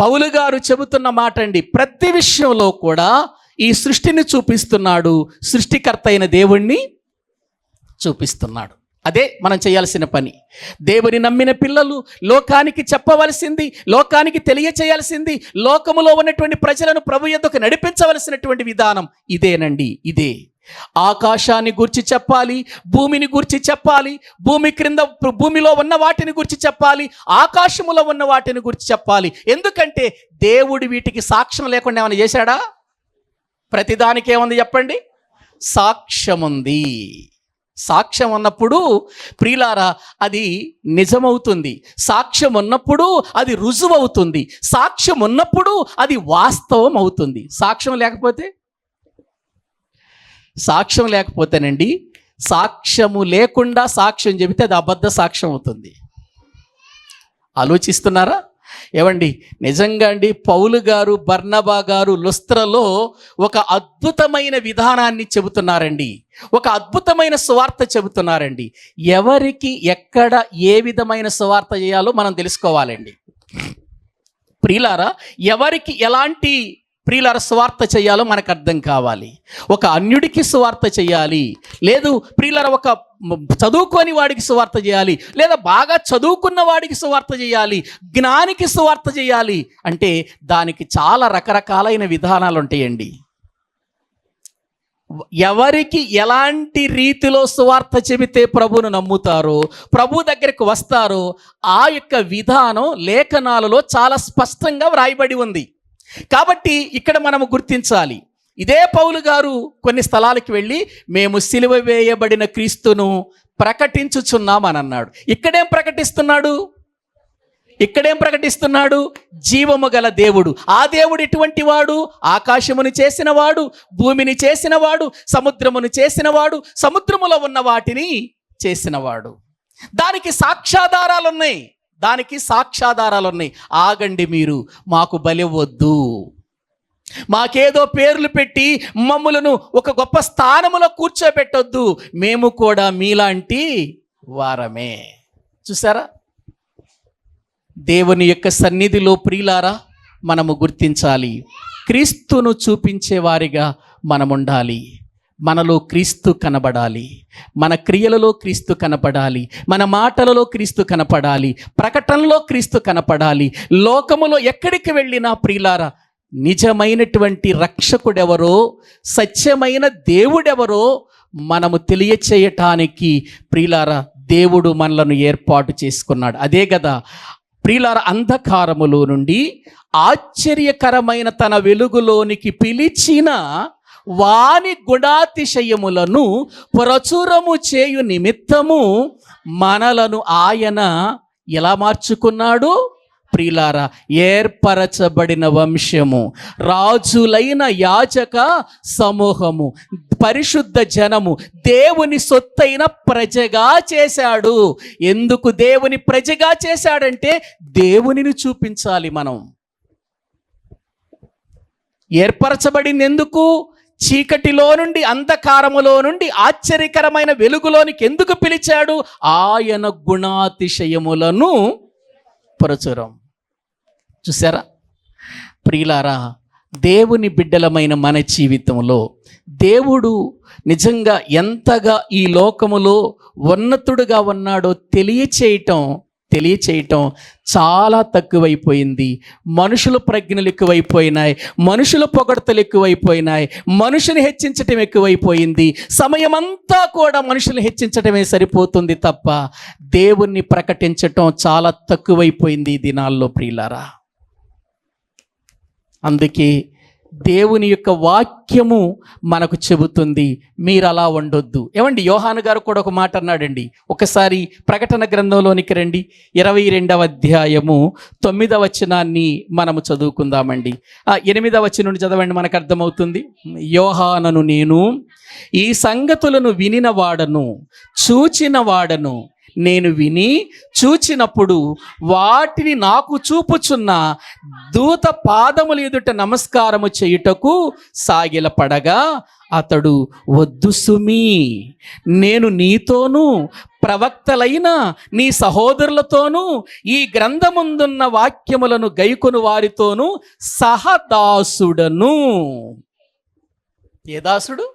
పౌలు గారు చెబుతున్న మాట అండి. ప్రతి విషయంలో కూడా ఈ సృష్టిని చూపిస్తున్నాడు, సృష్టికర్త అయిన దేవుణ్ణి చూపిస్తున్నాడు. అదే మనం చేయాల్సిన పని. దేవుని నమ్మిన పిల్లలు లోకానికి చెప్పవలసింది, లోకానికి తెలియచేయాల్సింది, లోకములో ఉన్నటువంటి ప్రజలను ప్రభు యొద్దకు నడిపించవలసినటువంటి విధానం ఇదేనండి. ఇదే ఆకాశాన్ని గురించి చెప్పాలి, భూమిని గురించి చెప్పాలి, భూమిలో ఉన్న వాటిని గురించి చెప్పాలి, ఆకాశములో ఉన్న వాటిని గురించి చెప్పాలి. ఎందుకంటే దేవుడు వీటికి సాక్ష్యం లేకుండా ఏమైనా చేశాడా? ప్రతిదానికి ఏముంది చెప్పండి? సాక్ష్యం ఉంది. సాక్ష్యం ఉన్నప్పుడు ప్రియులారా అది నిజమవుతుంది. సాక్ష్యం ఉన్నప్పుడు అది రుజువు అవుతుంది. సాక్ష్యం ఉన్నప్పుడు అది వాస్తవం అవుతుంది. సాక్ష్యం లేకపోతేనండి, సాక్ష్యము లేకుండా సాక్ష్యం చెబితే అది అబద్ధ సాక్ష్యం అవుతుంది. ఆలోచిస్తున్నారా? ఏమండి, నిజంగా అండి పౌలు గారు, బర్నబా గారు లుస్త్రలో ఒక అద్భుతమైన విధానాన్ని చెబుతున్నారండి. ఒక అద్భుతమైన సువార్త చెబుతున్నారండి. ఎవరికి ఎక్కడ ఏ విధమైన సువార్త చేయాలో మనం తెలుసుకోవాలండి. ప్రియులారా, ఎవరికి ఎలాంటి సువార్త చేయాలో మనకు అర్థం కావాలి. ఒక అన్యుడికి సువార్త చేయాలి, లేదు ప్రియులారా ఒక చదువుకోని వాడికి సువార్త చేయాలి, లేదా బాగా చదువుకున్న వాడికి సువార్త చేయాలి, జ్ఞానికి సువార్త చేయాలి అంటే దానికి చాలా రకరకాలైన విధానాలు ఉంటాయండి. ఎవరికి ఎలాంటి రీతిలో సువార్త చెబితే ప్రభువును నమ్ముతారో, ప్రభు దగ్గరికి వస్తారో ఆ యొక్క విధానం లేఖనాలలో చాలా స్పష్టంగా వ్రాయబడి ఉంది. కాబట్టి ఇక్కడ మనము గుర్తించాలి. ఇదే పౌలు గారు కొన్ని స్థలాలకు వెళ్ళి మేము సిలువ వేయబడిన క్రీస్తును ప్రకటించుచున్నామని అన్నాడు. ఇక్కడేం ప్రకటిస్తున్నాడు? జీవము గల దేవుడు. ఆ దేవుడు ఎటువంటి వాడు? ఆకాశమును చేసినవాడు, భూమిని చేసినవాడు, సముద్రమును చేసినవాడు, సముద్రములో ఉన్న వాటిని చేసినవాడు. దానికి సాక్ష్యాధారాలున్నాయి. ఆగండి, మీరు మాకు బలి వద్దు, మాకేదో పేర్లు పెట్టి మమ్ములను ఒక గొప్ప స్థానములో కూర్చోబెట్టొద్దు, మేము కూడా మీలాంటి వారమే. చూసారా? దేవుని యొక్క సన్నిధిలో ప్రియులారా మనము గుర్తించాలి, క్రీస్తును చూపించే వారిగా మనముండాలి. మనలో క్రీస్తు కనబడాలి, మన క్రియలలో క్రీస్తు కనపడాలి, మన మాటలలో క్రీస్తు కనపడాలి, ప్రకటనలో క్రీస్తు కనపడాలి. లోకములో ఎక్కడికి వెళ్ళినా ప్రియులారా నిజమైనటువంటి రక్షకుడెవరో, సత్యమైన దేవుడెవరో మనము తెలియచేయటానికి ప్రియులారా దేవుడు మనలను ఏర్పాటు చేసుకున్నాడు. అదే కదా ప్రియులారా అంధకారములో నుండి ఆశ్చర్యకరమైన తన వెలుగులోనికి పిలిచిన వాని గుణాతిశయములను ప్రచురము చేయు నిమిత్తము మనలను ఆయన ఎలా మార్చుకున్నాడు? ప్రియులారా ఏర్పరచబడిన వంశము, రాజులైన యాజక సమూహము, పరిశుద్ధ జనము, దేవుని సొత్తైన ప్రజగా చేశాడు. ఎందుకు దేవుని ప్రజగా చేశాడంటే దేవునిని చూపించాలి. మనం ఏర్పరచబడింది ఎందుకు? చీకటిలో నుండి, అంధకారములో నుండి ఆశ్చర్యకరమైన వెలుగులోనికి ఎందుకు పిలిచాడు? ఆయన గుణాతిశయములను ప్రచురం. చూసారా ప్రియులారా, దేవుని బిడ్డలమైన మన జీవితంలో దేవుడు నిజంగా ఎంతగా ఈ లోకములో ఉన్నతుడుగా ఉన్నాడో తెలియచేయటం చాలా తక్కువైపోయింది. మనుషుల ప్రజ్ఞలు ఎక్కువైపోయినాయి, మనుషుల పొగడ్తలు ఎక్కువైపోయినాయి, మనుషుని హెచ్చించటం ఎక్కువైపోయింది. సమయమంతా కూడా మనుషులు హెచ్చించటమే సరిపోతుంది తప్ప దేవుణ్ణి ప్రకటించటం చాలా తక్కువైపోయింది ఈ దినాల్లో ప్రియులారా. అందుకే దేవుని యొక్క వాక్యము మనకు చెబుతుంది, మీరు అలా ఉండొద్దు. ఏమండి, యోహాను గారు కూడా ఒక మాట అన్నాడండి. ఒకసారి ప్రకటన గ్రంథంలోనికి రండి, 22వ అధ్యాయము 9వ వచనాన్ని మనము చదువుకుందామండి. 8వ వచనం నుండి చదవండి, మనకు అర్థమవుతుంది. యోహానను నేను ఈ సంగతులను వినిన వాడను, చూచిన వాడను. నేను విని చూచినప్పుడు వాటిని నాకు చూపుచున్న దూత పాదముల ఎదుట నమస్కారము చేయుటకు సాగిలపడగా అతడు, వద్దు సుమీ, నేను నీతోనూ ప్రవక్తలైన నీ సహోదరులతోనూ ఈ గ్రంథముందున్న వాక్యములను గైకొను వారితోనూ సహదాసుడను. ఏ దాసుడు?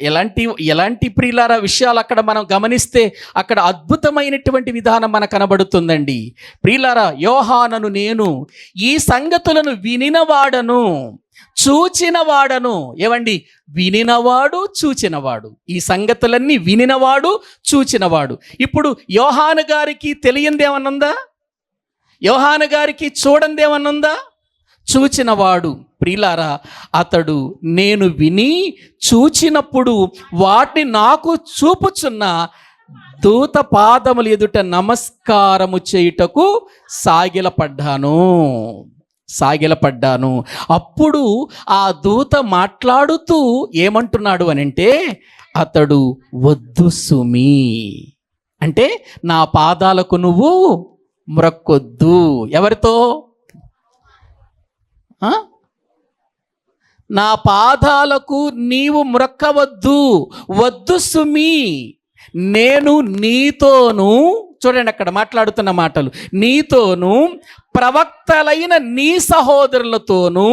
ఎలాంటి ప్రియులారా విషయాలు అక్కడ మనం గమనిస్తే అక్కడ అద్భుతమైనటువంటి విధానం మనకు కనబడుతుందండి. ప్రియులారా, యోహానను నేను ఈ సంగతులను వినినవాడను, చూచినవాడను. ఏవండి, వినినవాడు, చూచినవాడు. ఈ సంగతులన్నీ వినినవాడు, చూచినవాడు. ఇప్పుడు యోహాను గారికి తెలియందేమన్నుందా? యోహాను గారికి చూడందేమన్నుందా? చూచినవాడు. ప్రియులారా, అతడు నేను విని చూచినప్పుడు వాటిని నాకు చూపుచున్న దూత పాదముల ఎదుట నమస్కారము చేయుటకు సాగిలపడ్డాను. అప్పుడు ఆ దూత మాట్లాడుతూ ఏమంటున్నాడు అనంటే, అతడు, వద్దు సుమీ, అంటే నా పాదాలకు నువ్వు మ్రొక్కొద్దు. ఎవరితో? నా పాదాలకు నీవు మ్రొక్కవద్దు, వద్దు సుమీ, నేను నీతోను, చూడండి అక్కడ మాట్లాడుతున్న మాటలు, నీతోను ప్రవక్తలైన నీ సహోదరులతోనూ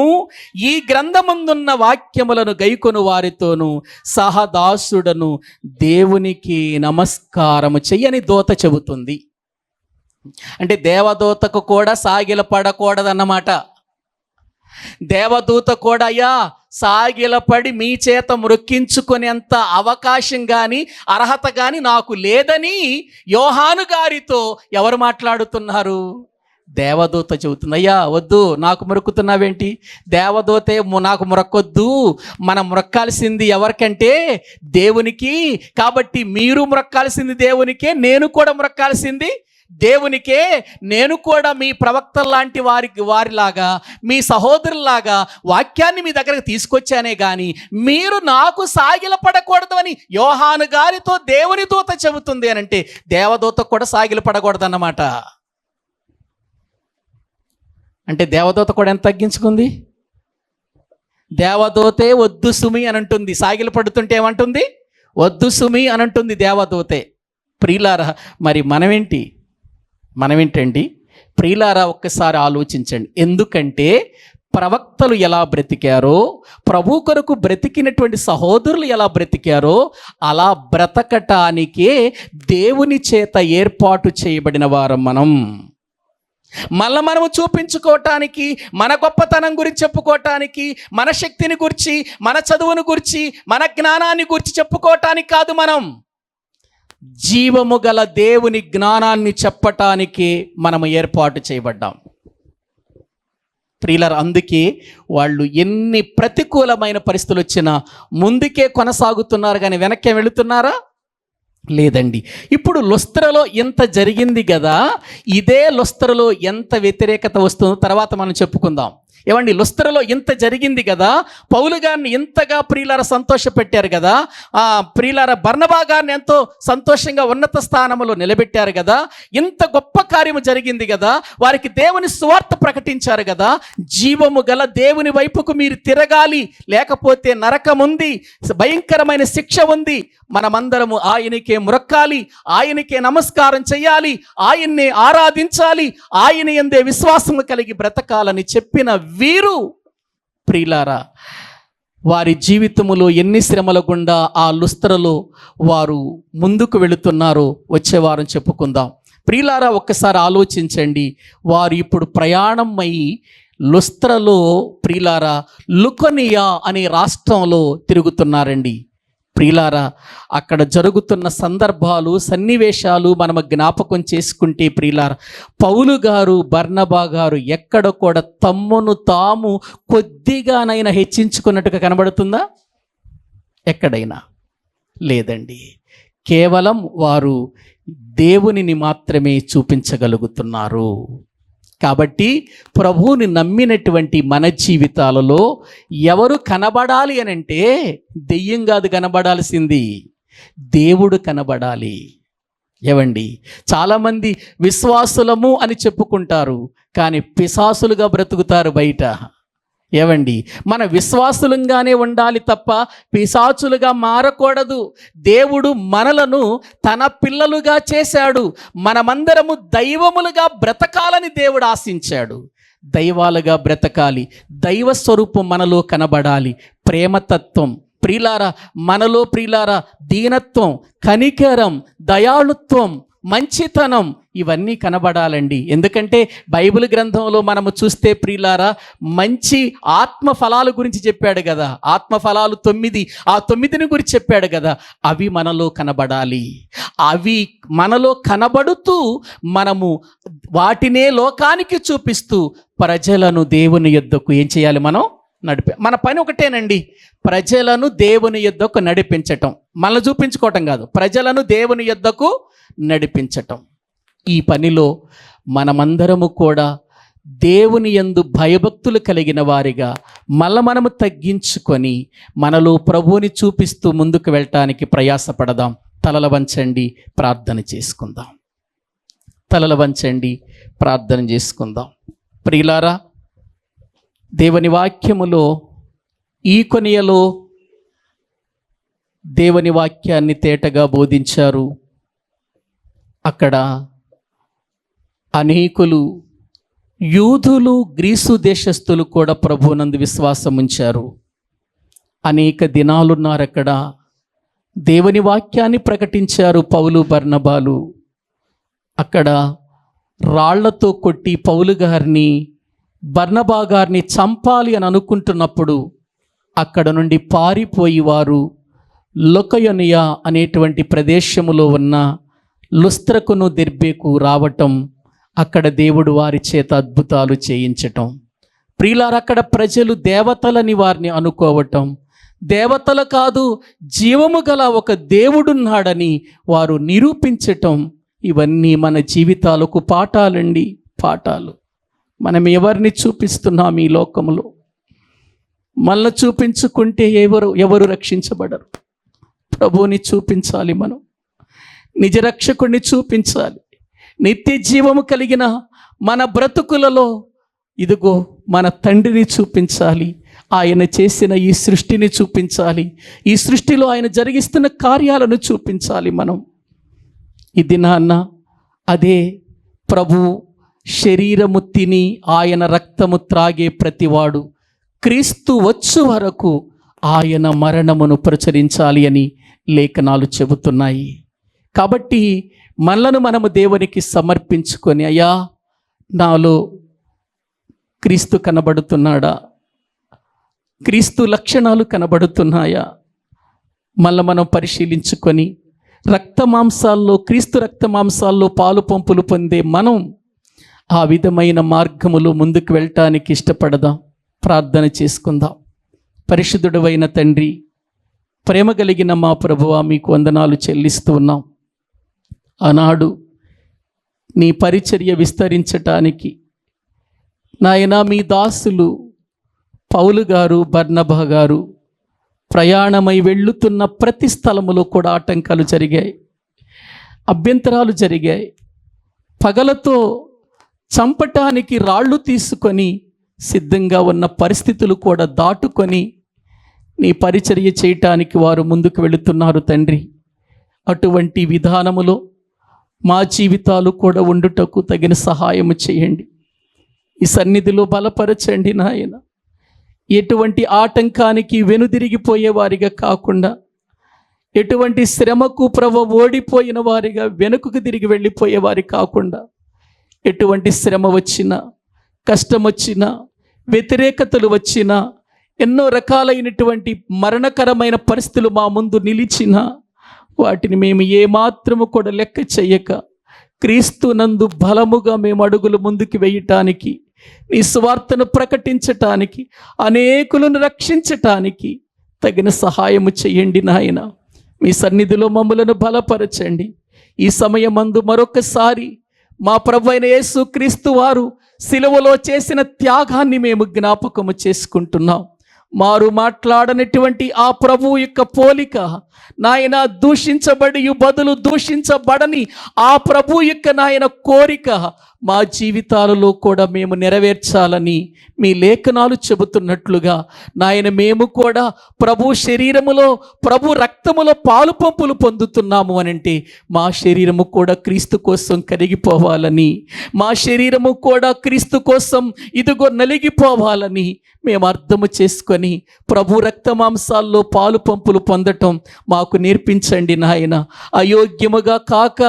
ఈ గ్రంథమందున్న వాక్యములను గైకొను వారితోనూ సహదాసుడను, దేవునికి నమస్కారము చెయ్యని దూత చెబుతుంది. అంటే దేవదూతకు కూడా సాగిలపడకూడదన్నమాట. దేవదూత కూడా అయ్యా సాగిలపడి మీ చేత మ్రొక్కించుకునేంత అవకాశం కానీ అర్హత కానీ నాకు లేదని యోహాను గారితో ఎవరు మాట్లాడుతున్నారు? దేవదూత చెబుతుంది, అయ్యా వద్దు, నాకు మొరుకుతున్నావేంటి? దేవదూతే నాకు మొరకొద్దు, మనం మొరక్కాల్సింది ఎవరికంటే దేవునికి. కాబట్టి మీరు మొరక్కాల్సింది దేవునికే, నేను కూడా మొరక్కాల్సింది దేవునికే. నేను కూడా మీ ప్రవక్తల లాంటి వారిలాగా, మీ సహోదరులాగా వాక్యాన్ని మీ దగ్గరకు తీసుకొచ్చానే కానీ మీరు నాకు సాగిలపడకూడదు అని యోహాను గారితో దేవుని దూత చెబుతుంది అని అంటే దేవదూత కూడా సాగిలపడకూడదు అన్నమాట. అంటే దేవదూత కూడా ఎంత తగ్గించుకుంది? దేవదూతే వద్దు సుమి అని అంటుంది, సాగిలపడుతుంటే ఏమంటుంది? వద్దు సుమి అని అంటుంది దేవదూతే. ప్రియులారా, మరి మనమేంటండి? ప్రియులారా, ఒక్కసారి ఆలోచించండి. ఎందుకంటే ప్రవక్తలు ఎలా బ్రతికారో, ప్రభు కొరకు బ్రతికినటువంటి సహోదరులు ఎలా బ్రతికారో అలా బ్రతకటానికే దేవుని చేత ఏర్పాటు చేయబడిన వారం మనం. మనము చూపించుకోవటానికి, మన గొప్పతనం గురించి చెప్పుకోవటానికి, మన శక్తిని గురించి, మన చదువును గురించి, మన జ్ఞానాన్ని గురించి చెప్పుకోవటానికి కాదు. మనం జీవము గల దేవుని జ్ఞానాన్ని చెప్పటానికి మనము ఏర్పాటు చేయబడ్డాం. ప్రియులారా, అందుకే వాళ్ళు ఎన్ని ప్రతికూలమైన పరిస్థితులు వచ్చినా ముందుకే కొనసాగుతున్నారు కానీ వెనక్కి వెళుతున్నారా? లేదండి. ఇప్పుడు లుస్త్రలో ఎంత జరిగింది కదా, ఇదే లుస్త్రలో ఎంత వ్యతిరేకత వస్తుందో తర్వాత మనం చెప్పుకుందాం. ఏమండి, లుస్త్రలో ఇంత జరిగింది కదా, పౌలు గారిని ఎంతగా ప్రియులార సంతోషపెట్టారు కదా, ప్రియులార బర్నబా గారిని ఎంతో సంతోషంగా ఉన్నత స్థానంలో నిలబెట్టారు కదా, ఇంత గొప్ప కార్యము జరిగింది కదా, వారికి దేవుని సువార్త ప్రకటించారు కదా. జీవము గల దేవుని వైపుకు మీరు తిరగాలి, లేకపోతే నరకం ఉంది, భయంకరమైన శిక్ష ఉంది, మనమందరము ఆయనకే మొరక్కాలి, ఆయనకే నమస్కారం చేయాలి, ఆయన్నే ఆరాధించాలి, ఆయన యందే విశ్వాసము కలిగి బ్రతకాలని చెప్పిన వీరు ప్రియులారా వారి జీవితములో ఎన్ని శ్రమల గుండా ఆ లుస్త్రలో వారు ముందుకు వెళుతున్నారో వచ్చే వారం చెప్పుకుందాం. ప్రియులారా ఒక్కసారి ఆలోచించండి. వారు ఇప్పుడు ప్రయాణం అయ్యి లుస్త్రలో ప్రియులారా లుకనియా అనే రాష్ట్రంలో తిరుగుతున్నారండి. ప్రియులారా అక్కడ జరుగుతున్న సందర్భాలు సన్నివేశాలు మనం జ్ఞాపకం చేసుకుంటే ప్రియులారా పౌలు గారు బర్నబా గారు ఎక్కడ కూడా తమ్మును తాము కొద్దిగానైనా హెచ్చించుకున్నట్టుగా కనబడుతుందా? ఎక్కడైనా లేదండి. కేవలం వారు దేవునిని మాత్రమే చూపించగలుగుతున్నారు. కాబట్టి ప్రభువుని నమ్మినటువంటి మన జీవితాలలో ఎవరు కనబడాలి అని అంటే దెయ్యం కాదు కనబడాల్సింది, దేవుడు కనబడాలి. ఏవండి, చాలామంది విశ్వాసులము అని చెప్పుకుంటారు, కానీ పిశాసులుగా బ్రతుకుతారు బయట. ఏవండి, మన విశ్వాసులంగానే ఉండాలి తప్ప పిశాచులుగా మారకూడదు. దేవుడు మనలను తన పిల్లలుగా చేశాడు. మనమందరము దైవములుగా బ్రతకాలని దేవుడు ఆశించాడు. దైవాలుగా బ్రతకాలి. దైవ స్వరూపం మనలో కనబడాలి. ప్రేమతత్వం ప్రియులారా మనలో ప్రియులారా దీనత్వం, కనికరం, దయాళుత్వం, మంచితనం ఇవన్నీ కనబడాలండి. ఎందుకంటే బైబిల్ గ్రంథంలో మనము చూస్తే ప్రియులారా మంచి ఆత్మ ఫలాల గురించి చెప్పాడు కదా. ఆత్మ ఫలాలు 9, ఆ 9ని గురించి చెప్పాడు కదా. అవి మనలో కనబడాలి. అవి మనలో కనబడుతూ మనము వాటినే లోకానికి చూపిస్తూ ప్రజలను దేవుని యొద్దకు ఏం చేయాలి? మనం మన పని ఒకటేనండి, ప్రజలను దేవుని యొద్దకు నడిపించటం. మనల్ని చూపించుకోవటం కాదు, ప్రజలను దేవుని యొద్దకు నడిపించటం. ఈ పనిలో మనమందరము కూడా దేవుని యందు భయభక్తులు కలిగిన వారిగా మనము తగ్గించుకొని మనలో ప్రభువుని చూపిస్తూ ముందుకు వెళ్ళటానికి ప్రయాసపడదాం. తలల వంచండి, ప్రార్థన చేసుకుందాం. తలల వంచండి, ప్రార్థన చేసుకుందాం. ప్రియులారా, దేవుని వాక్యములో ఈ కొనియలో దేవుని వాక్యాన్ని తేటగా బోధించారు. అక్కడ అనేకులు యూదులు, గ్రీసు దేశస్థులు కూడా ప్రభువునందు విశ్వాసం ఉంచారు. అనేక దినాలున్నారు అక్కడ. దేవుని వాక్యాన్ని ప్రకటించారు పౌలు బర్నబాలు. అక్కడ రాళ్లతో కొట్టి పౌలు గారిని, బర్నబా గారిని చంపాలి అని అనుకుంటున్నప్పుడు అక్కడ నుండి పారిపోయి వారు లుకయోనియా అనేటువంటి ప్రదేశములో ఉన్న లుస్త్రకును దెర్బేకు రావటం, అక్కడ దేవుడు వారి చేత అద్భుతాలు చేయించటం. ప్రియులారా, అక్కడ ప్రజలు దేవతలని వారిని అనుకోవటం, దేవతలు కాదు జీవము గల ఒక దేవుడున్నాడని వారు నిరూపించటం, ఇవన్నీ మన జీవితాలకు పాఠాలండి, పాఠాలు. మనం ఎవరిని చూపిస్తున్నాం ఈ లోకంలో? మనల్ని చూపించుకుంటే ఎవరు రక్షించబడరు. ప్రభువుని చూపించాలి, మనం నిజరక్షకుడిని చూపించాలి. నిత్య జీవము కలిగిన మన బ్రతుకులలో ఇదిగో మన తండ్రిని చూపించాలి. ఆయన చేసిన ఈ సృష్టిని చూపించాలి. ఈ సృష్టిలో ఆయన జరిగిస్తున్న కార్యాలను చూపించాలి. మనం ఇది నాన్న అదే ప్రభు శరీరము తిని ఆయన రక్తము త్రాగే ప్రతివాడు క్రీస్తు వచ్చు వరకు ఆయన మరణమును ప్రచురించాలి అని లేఖనాలు చెబుతున్నాయి. కాబట్టి మనలను మనము దేవునికి సమర్పించుకొని, అయ్యా నాలో క్రీస్తు కనబడుతున్నాడా? క్రీస్తు లక్షణాలు కనబడుతున్నాయా? మళ్ళీ మనం పరిశీలించుకొని రక్తమాంసాల్లో, క్రీస్తు రక్తమాంసాల్లో పాలు పంపులు పొందే మనం ఆ విధమైన మార్గములో ముందుకు వెళ్ళటానికి ఇష్టపడదాం. ప్రార్థన చేసుకుందాం. పరిశుద్ధుడైన తండ్రి, ప్రేమ కలిగిన మా ప్రభువా, మీకు వందనాలు చెల్లిస్తూ ఉన్నాం. ఆనాడు నీ పరిచర్య విస్తరించటానికి నాయనా మీ దాసులు పౌలు గారు, బర్నబా గారు ప్రయాణమై వెళ్ళుతున్న ప్రతి స్థలములో కూడా ఆటంకాలు జరిగాయి, అభ్యంతరాలు జరిగాయి. పగలతో చంపటానికి రాళ్ళు తీసుకొని సిద్ధంగా ఉన్న పరిస్థితులు కూడా దాటుకొని నీ పరిచర్య చేయటానికి వారు ముందుకు వెళుతున్నారు తండ్రి. అటువంటి విధానములో మా జీవితాలు కూడా ఉండుటకు తగిన సహాయము చేయండి. ఈ సన్నిధిలో బలపరచండి నాయన. ఎటువంటి ఆటంకానికి వెనుదిరిగిపోయేవారిగా కాకుండా, ఎటువంటి శ్రమకు ఓడిపోయిన వారిగా వెనుకకు తిరిగి వెళ్ళిపోయేవారి కాకుండా, ఎటువంటి శ్రమ వచ్చినా, కష్టం వచ్చినా, వ్యతిరేకతలు వచ్చినా, ఎన్నో రకాలైనటువంటి మరణకరమైన పరిస్థితులు మా ముందు నిలిచినా వాటిని మేము ఏమాత్రము కూడా లెక్క చెయ్యక క్రీస్తునందు బలముగా మేము అడుగులు ముందుకు వేయటానికి, నీ సువార్తను ప్రకటించటానికి, అనేకులను రక్షించటానికి తగిన సహాయము చెయ్యండి నాయన. మీ సన్నిధిలో మమ్ములను బలపరచండి. ఈ సమయమందు మరొకసారి మా ప్రభువైన యేసు క్రీస్తు వారు సిలువలో చేసిన త్యాగాన్ని మేము జ్ఞాపకము చేసుకుంటున్నాం. మారు మాట్లాడనటువంటి ఆ ప్రభువు యొక్క పోలిక నాయన, దూషించబడి బదులు దూషించబడని ఆ ప్రభు యొక్క నాయన కోరిక మా జీవితాలలో కూడా మేము నెరవేర్చాలని మీ లేఖనాలు చెబుతున్నట్లుగా నాయన, మేము కూడా ప్రభు శరీరములో, ప్రభు రక్తములో పాలు పంపులు పొందుతున్నాము అనంటే మా శరీరము కూడా క్రీస్తు కోసం కరిగిపోవాలని, మా శరీరము కూడా క్రీస్తు కోసం ఇదిగో నలిగిపోవాలని మేము అర్థము చేసుకొని ప్రభు రక్త మాంసాల్లో పాలు పంపులు పొందటం మాకు నేర్పించండి నాయన. అయోగ్యముగా కాక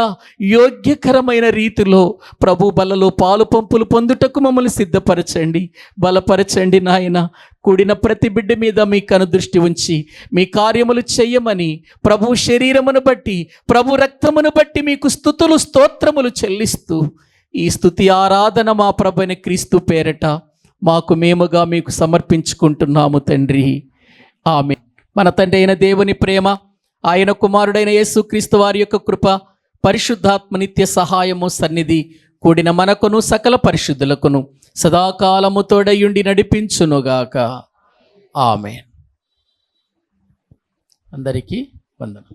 యోగ్యకరమైన రీతిలో ప్రభు బలలో పాలు పంపులు పొందుటకు మమ్మల్ని సిద్ధపరచండి, బలపరచండి నాయన. కూడిన ప్రతి బిడ్డ మీద మీ కనుదృష్టి ఉంచి మీ కార్యములు చెయ్యమని ప్రభు శరీరమును బట్టి, ప్రభు రక్తమును బట్టి మీకు స్తుతులు స్తోత్రములు చెల్లిస్తూ ఈ స్తుతి ఆరాధన మా ప్రభువైన క్రీస్తు పేరట మాకు మేముగా మీకు సమర్పించుకుంటున్నాము తండ్రి. ఆమేన్. మన తండ్రి అయిన దేవుని ప్రేమ, ఆయన కుమారుడైన యేసుక్రీస్తు వారి యొక్క కృప, పరిశుద్ధాత్మ నిత్య సహాయము సన్నిధి కూడిన మనకును సకల పరిశుద్ధులకును సదాకాలము తోడయుండి నడిపించునుగాక. ఆమేన్. అందరికీ వందనం.